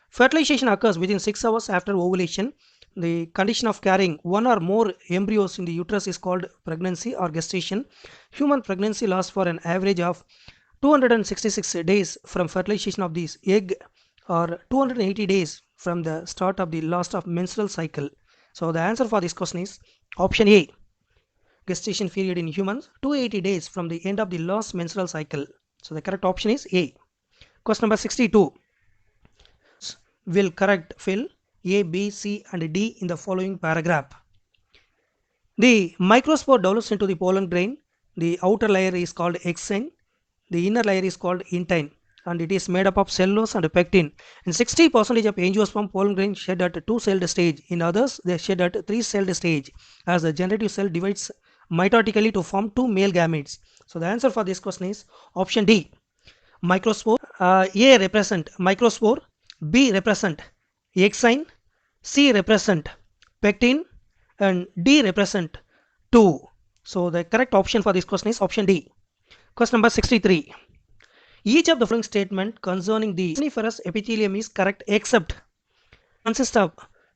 Fertilization occurs within 6 hours after ovulation. The condition of carrying one or more embryos in the uterus is called pregnancy or gestation. Human pregnancy lasts for an average of 266 days from fertilization of the egg or 280 days from the start of the last of menstrual cycle. So the answer for this question is option A. Gestation period in humans 280 days from the end of the last menstrual cycle. So the correct option is A. Question number 62. Will correct fill A, B, C and D in the following paragraph. The microspore develops into the pollen grain. The outer layer is called exine. The inner layer is called intine and it is made up of cellulose and pectin. In 60% of angiosperm, pollen grain shed at 2-celled stage. In others, they shed at 3-celled stage as the generative cell divides mitotically to form 2 male gametes. So the answer for this question is option D. Microspore. A represent microspore, B represent exine, C represent pectin and D represent 2. So the correct option for this question is option D. Question number 63. Each of the following statement concerning the seminiferous epithelium is correct except consists of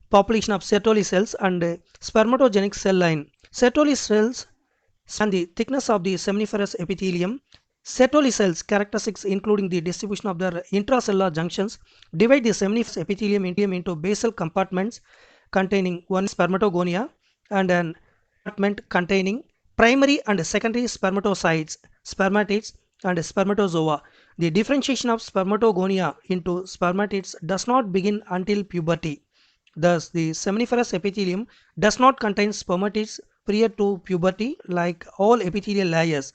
population of Sertoli cells and spermatogenic cell line. Sertoli cells and the thickness of the seminiferous epithelium. Sertoli cells characteristics including the distribution of their intracellular junctions divide the seminiferous epithelium into basal compartments containing one spermatogonia and an compartment containing primary and secondary spermatocytes, spermatids and spermatozoa. The differentiation of spermatogonia into spermatids does not begin until puberty. Thus, the seminiferous epithelium does not contain spermatids prior to puberty like all epithelial layers.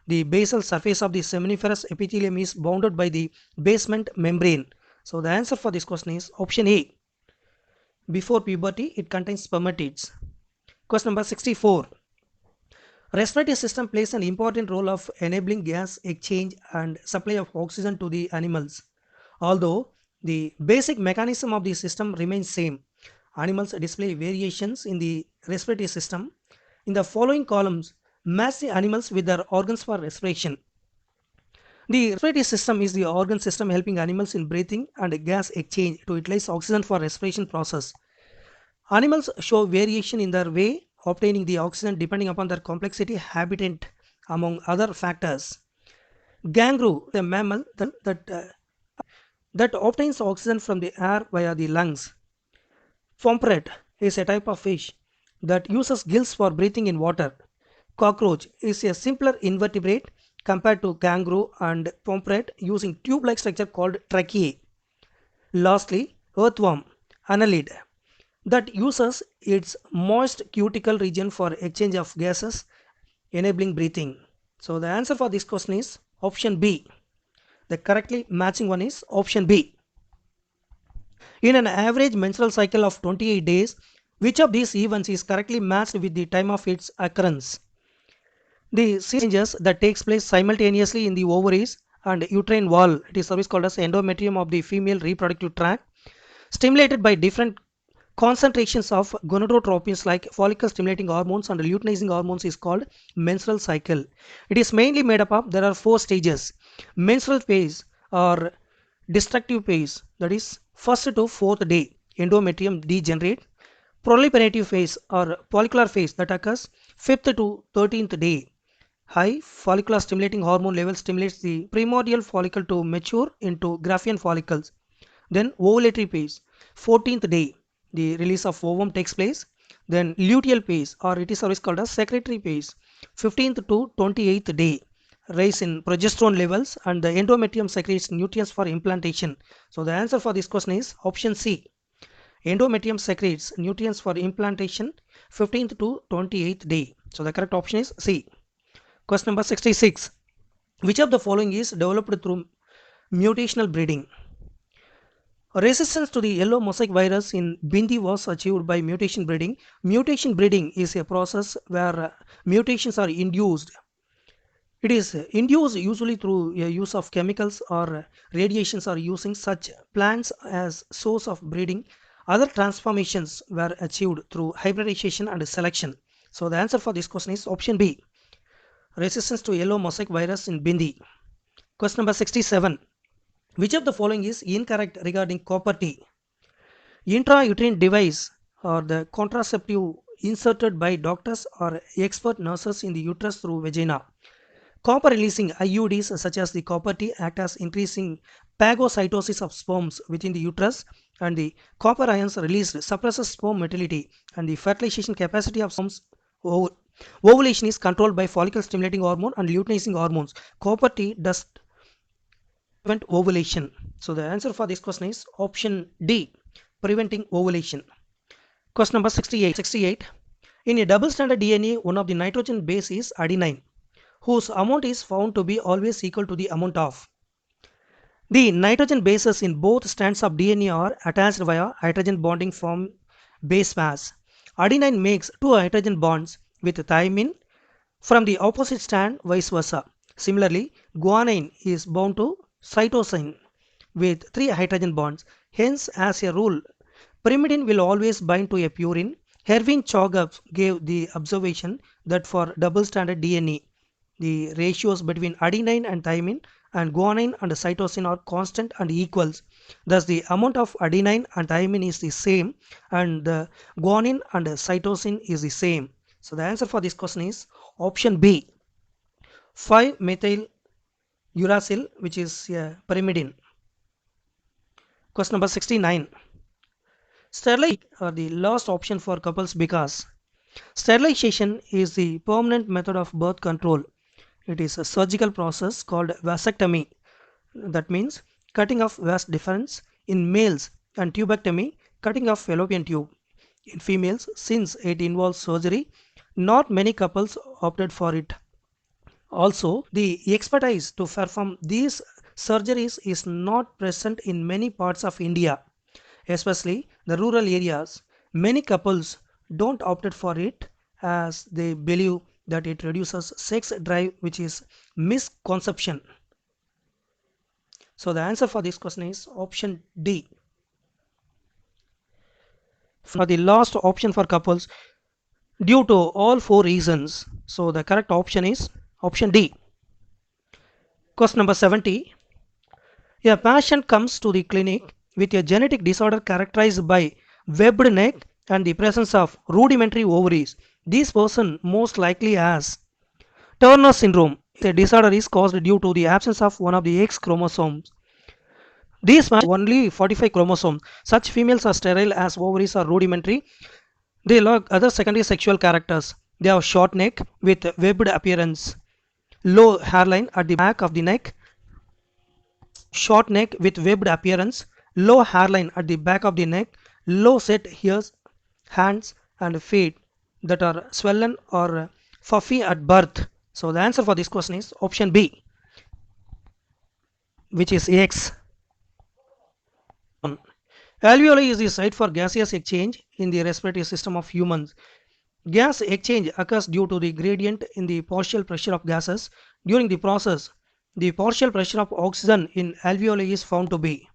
The basal surface of the seminiferous epithelium is bounded by the basement membrane. So the answer for this question is option A. Before puberty, it contains spermatids. Question number 64. Respiratory system plays an important role of enabling gas exchange and supply of oxygen to the animals. Although the basic mechanism of the system remains same, animals display variations in the respiratory system. In the following columns, match the animals with their organs for respiration. The respiratory system is the organ system helping animals in breathing and gas exchange to utilize oxygen for respiration process. Animals show variation in their way obtaining the oxygen depending upon their complexity, habitat, among other factors. Kangaroo, the mammal that obtains oxygen from the air via the lungs. Pomfret is a type of fish that uses gills for breathing in water. Cockroach is a simpler invertebrate compared to kangaroo and pomfret using tube-like structure called tracheae. Lastly, earthworm, annelid, that uses its moist cuticle region for exchange of gases enabling breathing. So the answer for this question is option B. The correctly matching one is option B. In an average menstrual cycle of 28 days, Which of these events is correctly matched with the time of its occurrence? The changes that takes place simultaneously in the ovaries and uterine wall, it is service called as endometrium of the female reproductive tract, stimulated by different concentrations of gonadotropins like follicle stimulating hormones and luteinizing hormones, is called menstrual cycle. It is mainly made up of, there are four stages: menstrual phase or destructive phase, that is first to fourth day endometrium degenerate; proliferative phase or follicular phase, that occurs 5th to 13th day. High follicular stimulating hormone level stimulates the primordial follicle to mature into Graafian follicles. Then ovulatory phase, 14th day, the release of ovum takes place. Then luteal phase, or it is always called as secretory phase, 15th to 28th day, rise in progesterone levels, and the endometrium secretes nutrients for implantation. So the answer for this question is option C. Endometrium secretes nutrients for implantation 15th to 28th day. So the correct option is C. Question number 66. Which of the following is developed through mutational breeding? Resistance to the yellow mosaic virus in Bindi was achieved by mutation breeding. Mutation breeding is a process where mutations are induced. It is induced usually through a use of chemicals or radiations, or using such plants as source of breeding. Other transformations were achieved through hybridization and selection. So the answer for this question is option B. Resistance to yellow mosaic virus in Bindi. Question number 67. Which of the following is incorrect regarding copper T? Intrauterine device or the contraceptive inserted by doctors or expert nurses in the uterus through vagina. Copper releasing IUDs such as the copper T act as increasing phagocytosis of sperms within the uterus, and the copper ions released suppresses sperm motility and the fertilization capacity of sperms. Ovulation is controlled by follicle stimulating hormone and luteinizing hormones. Copper T does prevent ovulation. So the answer for this question is option D, preventing ovulation. Question number 68. In a double stranded DNA, one of the nitrogen base is adenine, whose amount is found to be always equal to the amount of. The nitrogen bases in both strands of DNA are attached via hydrogen bonding from base pairs. Adenine makes two hydrogen bonds with thymine from the opposite strand, vice versa. Similarly, guanine is bound to cytosine with three hydrogen bonds. Hence, as a rule, pyrimidine will always bind to a purine. Erwin Chogup gave the observation that for double-stranded DNA, the ratios between adenine and thymine and guanine and cytosine are constant and equals. Thus, the amount of adenine and thymine is the same, and the guanine and cytosine is the same. So the answer for this question is option B, 5-methyl uracil, which is pyrimidine. Question number 69. Sterilization are the last option for couples because sterilization is the permanent method of birth control. It is a surgical process called vasectomy, that means cutting of vas deferens in males, and tubectomy, cutting of fallopian tube in females. Since it involves surgery, not many couples opted for it. Also, the expertise to perform these surgeries is not present in many parts of India, especially the rural areas. Many couples don't opt for it as they believe that it reduces sex drive, which is misconception. So the answer for this question is option D. For the last option for couples, due to all four reasons. So the correct option is option D. Question number 70. A patient comes to the clinic with a genetic disorder characterized by webbed neck and the presence of rudimentary ovaries. This person most likely has Turner syndrome. The disorder is caused due to the absence of one of the X chromosomes. These have only 45 chromosomes. Such females are sterile as ovaries are rudimentary. They lack other secondary sexual characters. They have short neck with webbed appearance, low hairline at the back of the neck, short neck with webbed appearance, low hairline at the back of the neck, low set ears, hands and feet that are swollen or puffy at birth. So the answer for this question is option B, which is X. Alveoli is the site for gaseous exchange in the respiratory system of humans. Gas exchange occurs due to the gradient in the partial pressure of gases. During the process, the partial pressure of oxygen in alveoli is found to be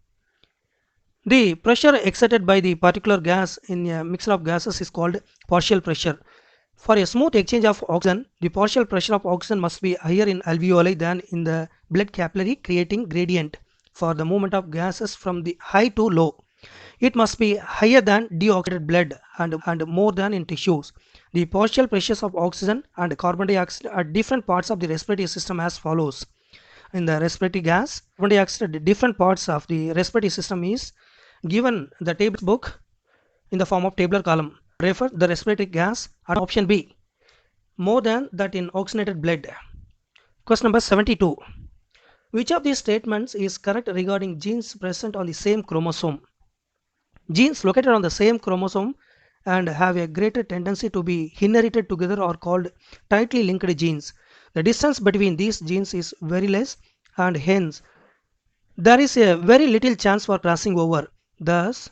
the pressure exerted by the particular gas in a mixture of gases is called partial pressure. For a smooth exchange of oxygen, the partial pressure of oxygen must be higher in alveoli than in the blood capillary, creating gradient for the movement of gases from the high to low. It must be higher than deoxygenated blood and more than in tissues. The partial pressures of oxygen and carbon dioxide at different parts of the respiratory system as follows. In the respiratory gas, carbon dioxide at different parts of the respiratory system is given the table book in the form of tabular column. Refer the respiratory gas at option B, more than that in oxygenated blood. Question number 72. Which of these statements is correct regarding genes present on the same chromosome? Genes located on the same chromosome and have a greater tendency to be inherited together are called tightly linked genes. The distance between these genes is very less and hence there is a very little chance for crossing over. Thus,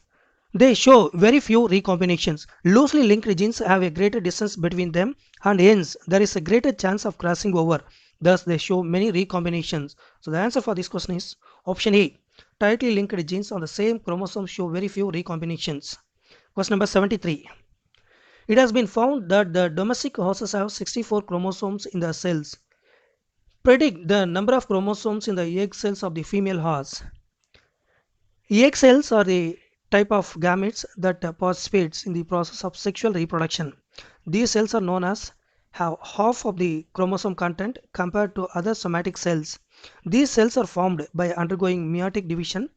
they show very few recombinations. Loosely linked genes have a greater distance between them and hence there is a greater chance of crossing over. Thus, they show many recombinations. So, the answer for this question is option A. Tightly linked genes on the same chromosome show very few recombinations. Question number 73. It has been found that the domestic horses have 64 chromosomes in the cells. Predict the number of chromosomes in the egg cells of the female horse. Egg cells are the type of gametes that participates in the process of sexual reproduction. These cells are known as have half of the chromosome content compared to other somatic cells. These cells are formed by undergoing meiotic division,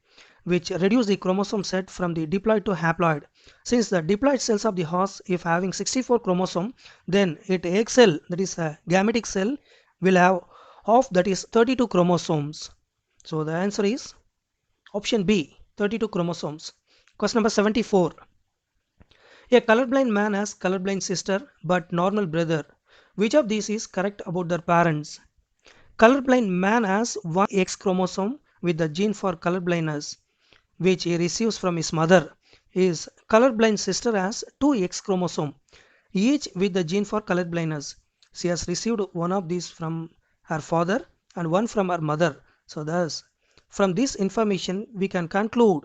which reduce the chromosome set from the diploid to haploid. Since the diploid cells of the horse, if having 64 chromosome, then its egg cell, that is a gametic cell, will have half, that is 32 chromosomes. So the answer is option B, 32 chromosomes. Question number 74. A colorblind man has colorblind sister but normal brother. Which of these is correct about their parents? Colorblind man has one X chromosome with the gene for colorblindness, which he receives from his mother. His colorblind sister has two X chromosome, each with the gene for colorblindness. She has received one of these from her father and one from her mother. So thus, from this information, we can conclude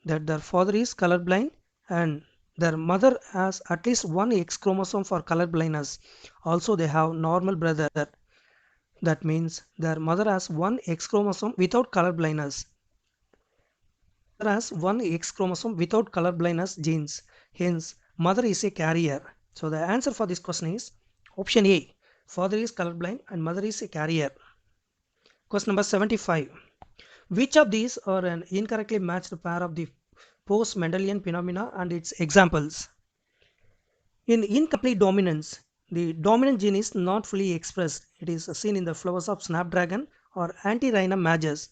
that their father is colorblind and their mother has at least one X chromosome for colorblindness. Also, they have normal brother. That means their mother has one X chromosome without color blindness. Mother has one X chromosome without color blindness genes. Hence, mother is a carrier. So the answer for this question is option A. Father is colorblind and mother is a carrier. Question number 75. Which of these are an incorrectly matched pair of the post-Mendelian phenomena and its examples? In incomplete dominance, the dominant gene is not fully expressed. It is seen in the flowers of snapdragon or Antirrhinum majus.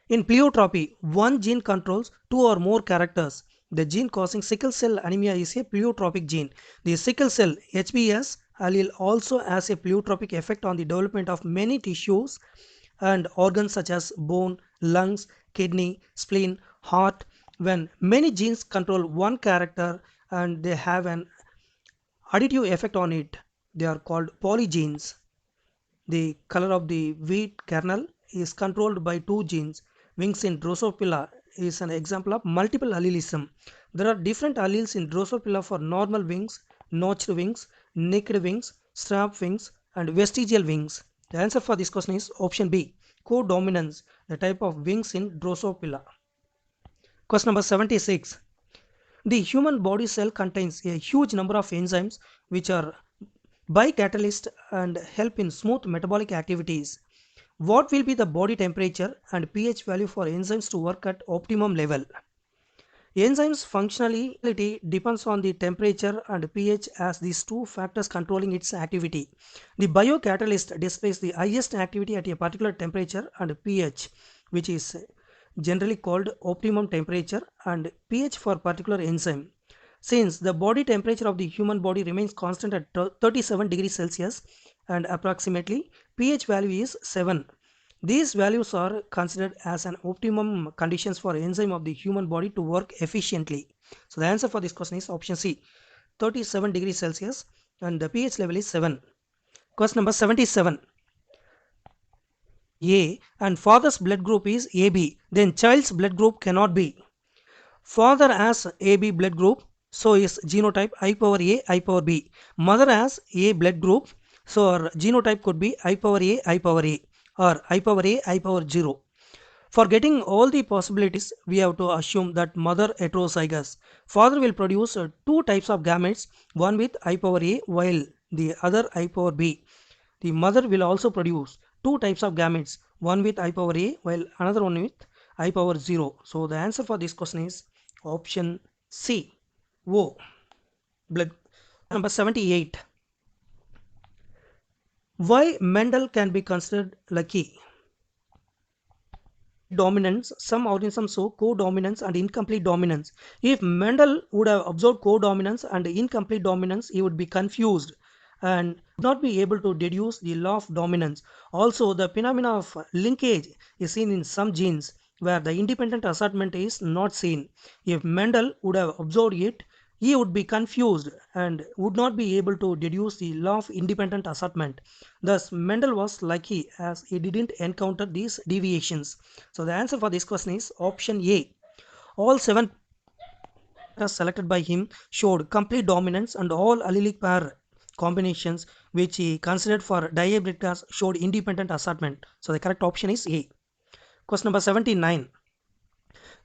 In pleiotropy, one gene controls two or more characters. The gene causing sickle cell anemia is a pleiotropic gene. The sickle cell HBS allele also has a pleiotropic effect on the development of many tissues and organs such as bone, lungs, kidney, spleen, heart. When many genes control one character and they have an additive effect on it, they are called polygenes. The color of the wheat kernel is controlled by two genes. Wings in Drosophila is an example of multiple allelism. There are different alleles in Drosophila for normal wings, notched wings, naked wings, strap wings, and vestigial wings. The answer for this question is option B, codominance, the type of wings in Drosophila. Question number 76. The human body cell contains a huge number of enzymes which are bicatalysts and help in smooth metabolic activities. What will be the body temperature and pH value for enzymes to work at optimum level? Enzymes functionality depends on the temperature and pH as these two factors controlling its activity. The biocatalyst displays the highest activity at a particular temperature and pH, which is generally called optimum temperature and pH for particular enzyme. Since the body temperature of the human body remains constant at 37 degrees Celsius and approximately pH value is 7, These values are considered as an optimum conditions for enzyme of the human body to work efficiently. So the answer for this question is option C, 37 degrees Celsius, and the pH level is 7. Question number 77. A and father's blood group is AB, then child's blood group cannot be. Father has AB blood group, so is genotype I power A, I power B. Mother has A blood group, so our genotype could be I power A, I power A, or I power A, I power 0. For getting all the possibilities, we have to assume that mother heterozygous. Father will produce two types of gametes, one with I power A while the other I power B. The mother will also produce two types of gametes, one with I power A while another one with I power 0. So the answer for this question is option C, O, blood. Number 78. Why Mendel can be considered lucky? Dominance, some organisms show co-dominance and incomplete dominance. If Mendel would have observed co-dominance and incomplete dominance, he would be confused and would not be able to deduce the law of dominance. Also, the phenomena of linkage is seen in some genes where the independent assortment is not seen. If Mendel would have observed it, he would be confused and would not be able to deduce the law of independent assortment. Thus, Mendel was lucky as he didn't encounter these deviations. So, the answer for this question is option A. All seven pairs selected by him showed complete dominance, and all allelic pair combinations which he considered for diabetes showed independent assortment. So, the correct option is A. Question number 79.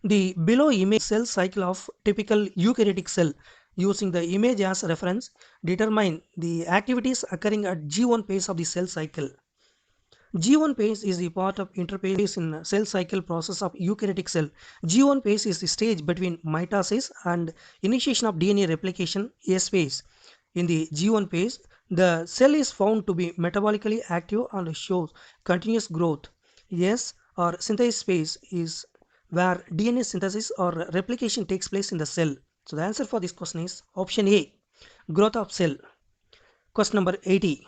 The below image cell cycle of typical eukaryotic cell, using the image as reference, determine the activities occurring at G1 phase of the cell cycle. G1 phase is the part of interphase in cell cycle process of eukaryotic cell. G1 phase is the stage between mitosis and initiation of DNA replication, S phase. In the G1 phase, the cell is found to be metabolically active and shows continuous growth. S or synthesis phase is where DNA synthesis or replication takes place in the cell. So the answer for this question is option A, growth of cell. Question number 80.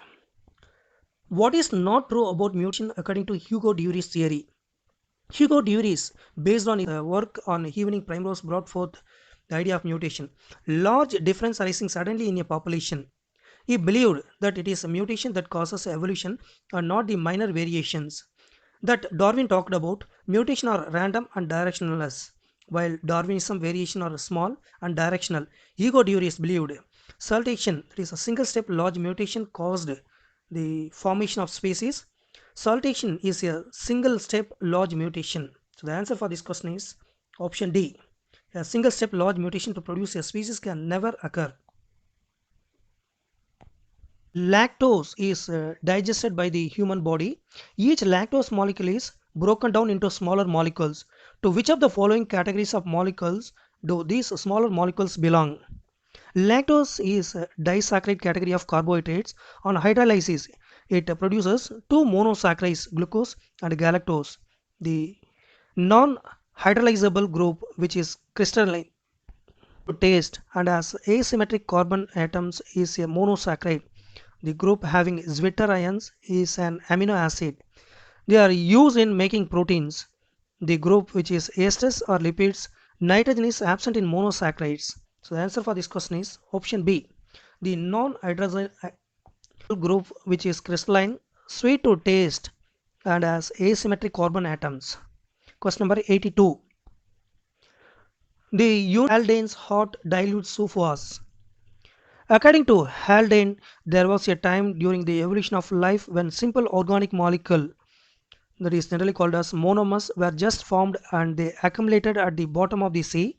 What is not true about mutation according to Hugo Dury's theory? Hugo Dury's, based on his work on evening primrose, brought forth the idea of mutation. Large difference arising suddenly in a population. He believed that it is a mutation that causes evolution and not the minor variations that Darwin talked about. Mutation are random and directionless, while Darwinism variation are small and directional. Hugo Duris believed saltation, that is a single step large mutation, caused the formation of species. Saltation is a single step large mutation. So the answer for this question is option D. A single step large mutation to produce a species can never occur. Lactose is digested by the human body. Each lactose molecule is broken down into smaller molecules. To which of the following categories of molecules do these smaller molecules belong? Lactose is a disaccharide category of carbohydrates. On hydrolysis, it produces two monosaccharides, glucose and galactose. The non-hydrolyzable group, which is crystalline to taste and has asymmetric carbon atoms, is a monosaccharide. The group having zwitter ions is an amino acid. They are used in making proteins. The group which is esters or lipids, nitrogen is absent in monosaccharides. So the answer for this question is option B. The non-hydrolyzable group which is crystalline, sweet to taste and has asymmetric carbon atoms. Question number 82. The unit Haldane's hot dilute soup was. According to Haldane, there was a time during the evolution of life when simple organic molecule, that is generally called as monomers, were just formed and they accumulated at the bottom of the sea.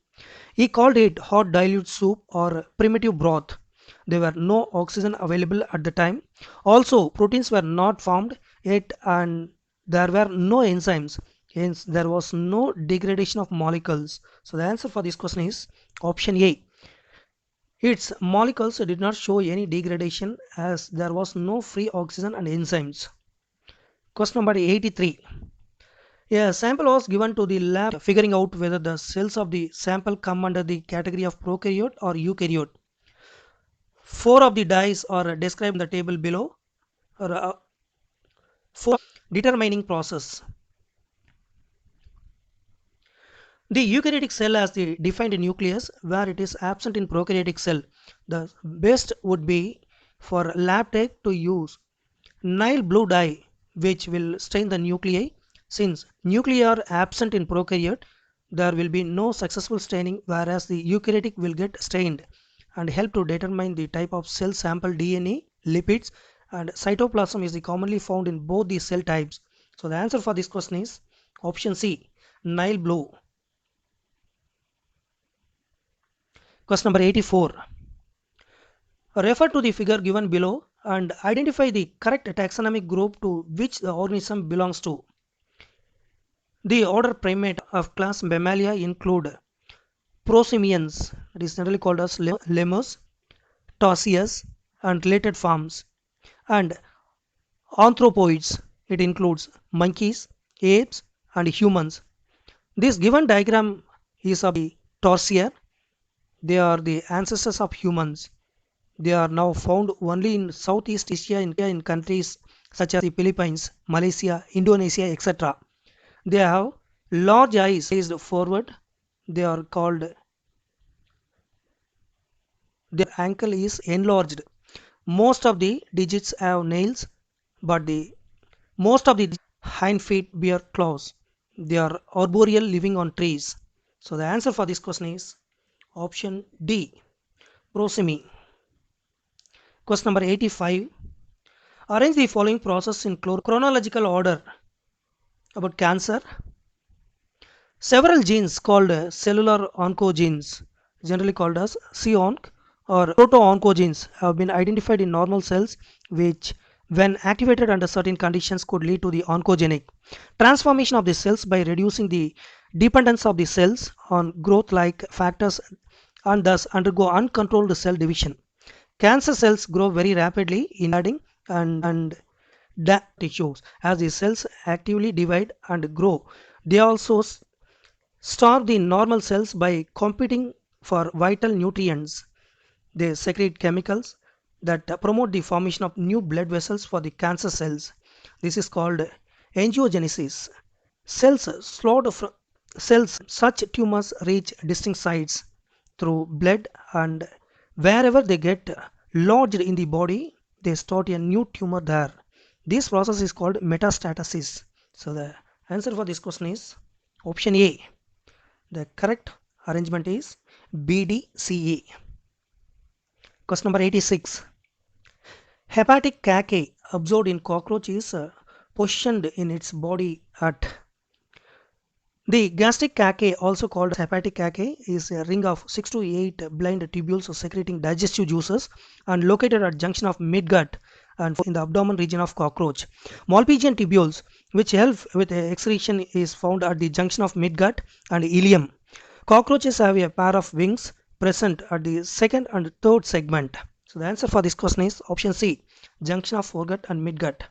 He called it hot dilute soup or primitive broth. There were no oxygen available at the time. Also, proteins were not formed yet and there were no enzymes. Hence, there was no degradation of molecules. So, the answer for this question is option A. Its molecules did not show any degradation as there was no free oxygen and enzymes. Question number 83. A sample was given to the lab figuring out whether the cells of the sample come under the category of prokaryote or eukaryote. Four of the dyes are described in the table below. Four Determining process. The eukaryotic cell has the defined nucleus where it is absent in prokaryotic cell. The best would be for lab tech to use Nile blue dye which will stain the nuclei. Since nuclei are absent in prokaryote, there will be no successful staining, whereas the eukaryotic will get stained and help to determine the type of cell sample DNA, lipids, and cytoplasm is the commonly found in both these cell types. So the answer for this question is option C, Nile blue. Question number 84. Refer to the figure given below and identify the correct taxonomic group to which the organism belongs to. The order primate of class Mammalia include prosimians, that is generally called as lemurs, tarsiers, and related forms, and anthropoids. It includes monkeys, apes, and humans. This given diagram is of the tarsier. They are the ancestors of humans. They are now found only in Southeast Asia in countries such as the Philippines, Malaysia, Indonesia, etc. They have large eyes raised forward. They are called, their ankle is enlarged. Most of the digits have nails, but the most of the hind feet bear claws. They are arboreal, living on trees. So the answer for this question is option D, prosimy. Question number 85. Arrange the following process in chronological order. About cancer, several genes called cellular oncogenes, generally called as c-onc or proto-oncogenes, have been identified in normal cells which, when activated under certain conditions, could lead to the oncogenic transformation of the cells by reducing the dependence of the cells on growth-like factors and thus undergo uncontrolled cell division. Cancer cells grow very rapidly in adding and tissues. As the cells actively divide and grow, they also starve the normal cells by competing for vital nutrients. They secrete chemicals that promote the formation of new blood vessels for the cancer cells. This is called angiogenesis. Cells such tumors reach distinct sites through blood, and wherever they get lodged in the body, they start a new tumor there. This process is called metastasis. So the answer for this question is option A. The correct arrangement is BDCA. Question number 86. Hepatic cacae absorbed in cockroach is positioned in its body at. The gastric cacae, also called hepatic cacae, is a ring of 6 to 8 blind tubules secreting digestive juices and located at junction of midgut and in the abdomen region of cockroach. Malpighian tubules, which help with excretion, is found at the junction of midgut and ileum. Cockroaches have a pair of wings present at the second and third segment. So the answer for this question is option C, junction of foregut and midgut.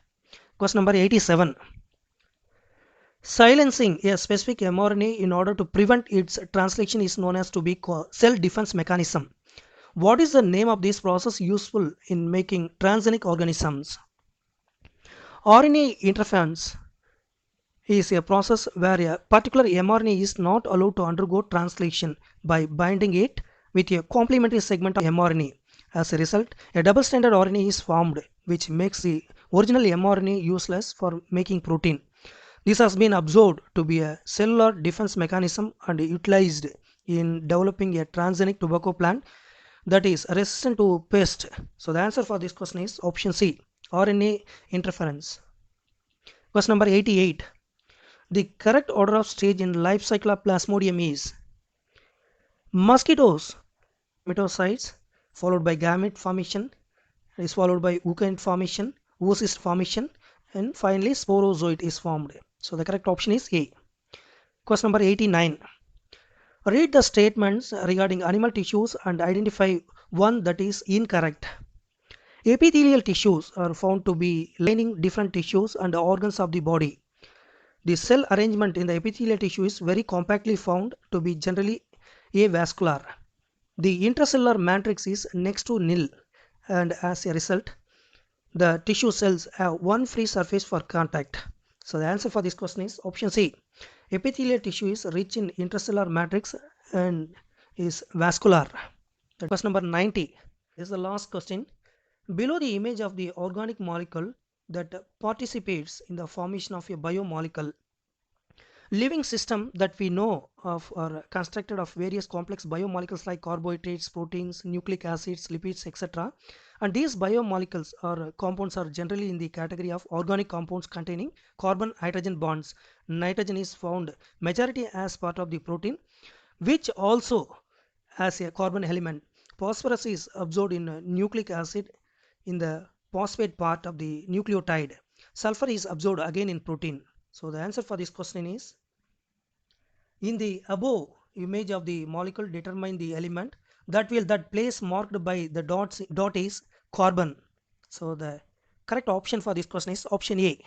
Question number 87. Silencing a specific mRNA in order to prevent its translation is known as to be cell defense mechanism. What is the name of this process useful in making transgenic organisms? RNA interference is a process where a particular mRNA is not allowed to undergo translation by binding it with a complementary segment of mRNA. As a result, a double-stranded RNA is formed, which makes the original mRNA useless for making protein. This has been observed to be a cellular defense mechanism and utilized in developing a transgenic tobacco plant that is resistant to pest. So the answer for this question is option C, RNA interference. Question number 88. The correct order of stage in life cycle of Plasmodium is mosquitoes, gametocytes, followed by gamete formation, is followed by oocyte formation, oocyst formation, and finally sporozoite is formed. So the correct option is A. Question number 89. Read the statements regarding animal tissues and identify one that is incorrect. Epithelial tissues are found to be lining different tissues and organs of the body. The cell arrangement in the epithelial tissue is very compactly found to be generally avascular. The intracellular matrix is next to nil, and as a result, the tissue cells have one free surface for contact. So the answer for this question is option C. Epithelial tissue is rich in intracellular matrix and is vascular. That question number 90. This is the last question. Below the image of the organic molecule that participates in the formation of a biomolecule, living system that we know of are constructed of various complex biomolecules like carbohydrates, proteins, nucleic acids, lipids, etc. And these biomolecules or compounds are generally in the category of organic compounds containing carbon hydrogen bonds. Nitrogen is found majority as part of the protein, which also has a carbon element. Phosphorus is absorbed in nucleic acid in the phosphate part of the nucleotide. Sulfur is absorbed again in protein. So the answer for this question is, in the above image of the molecule determine the element that place marked by the dot is carbon. So the correct option for this question is option A.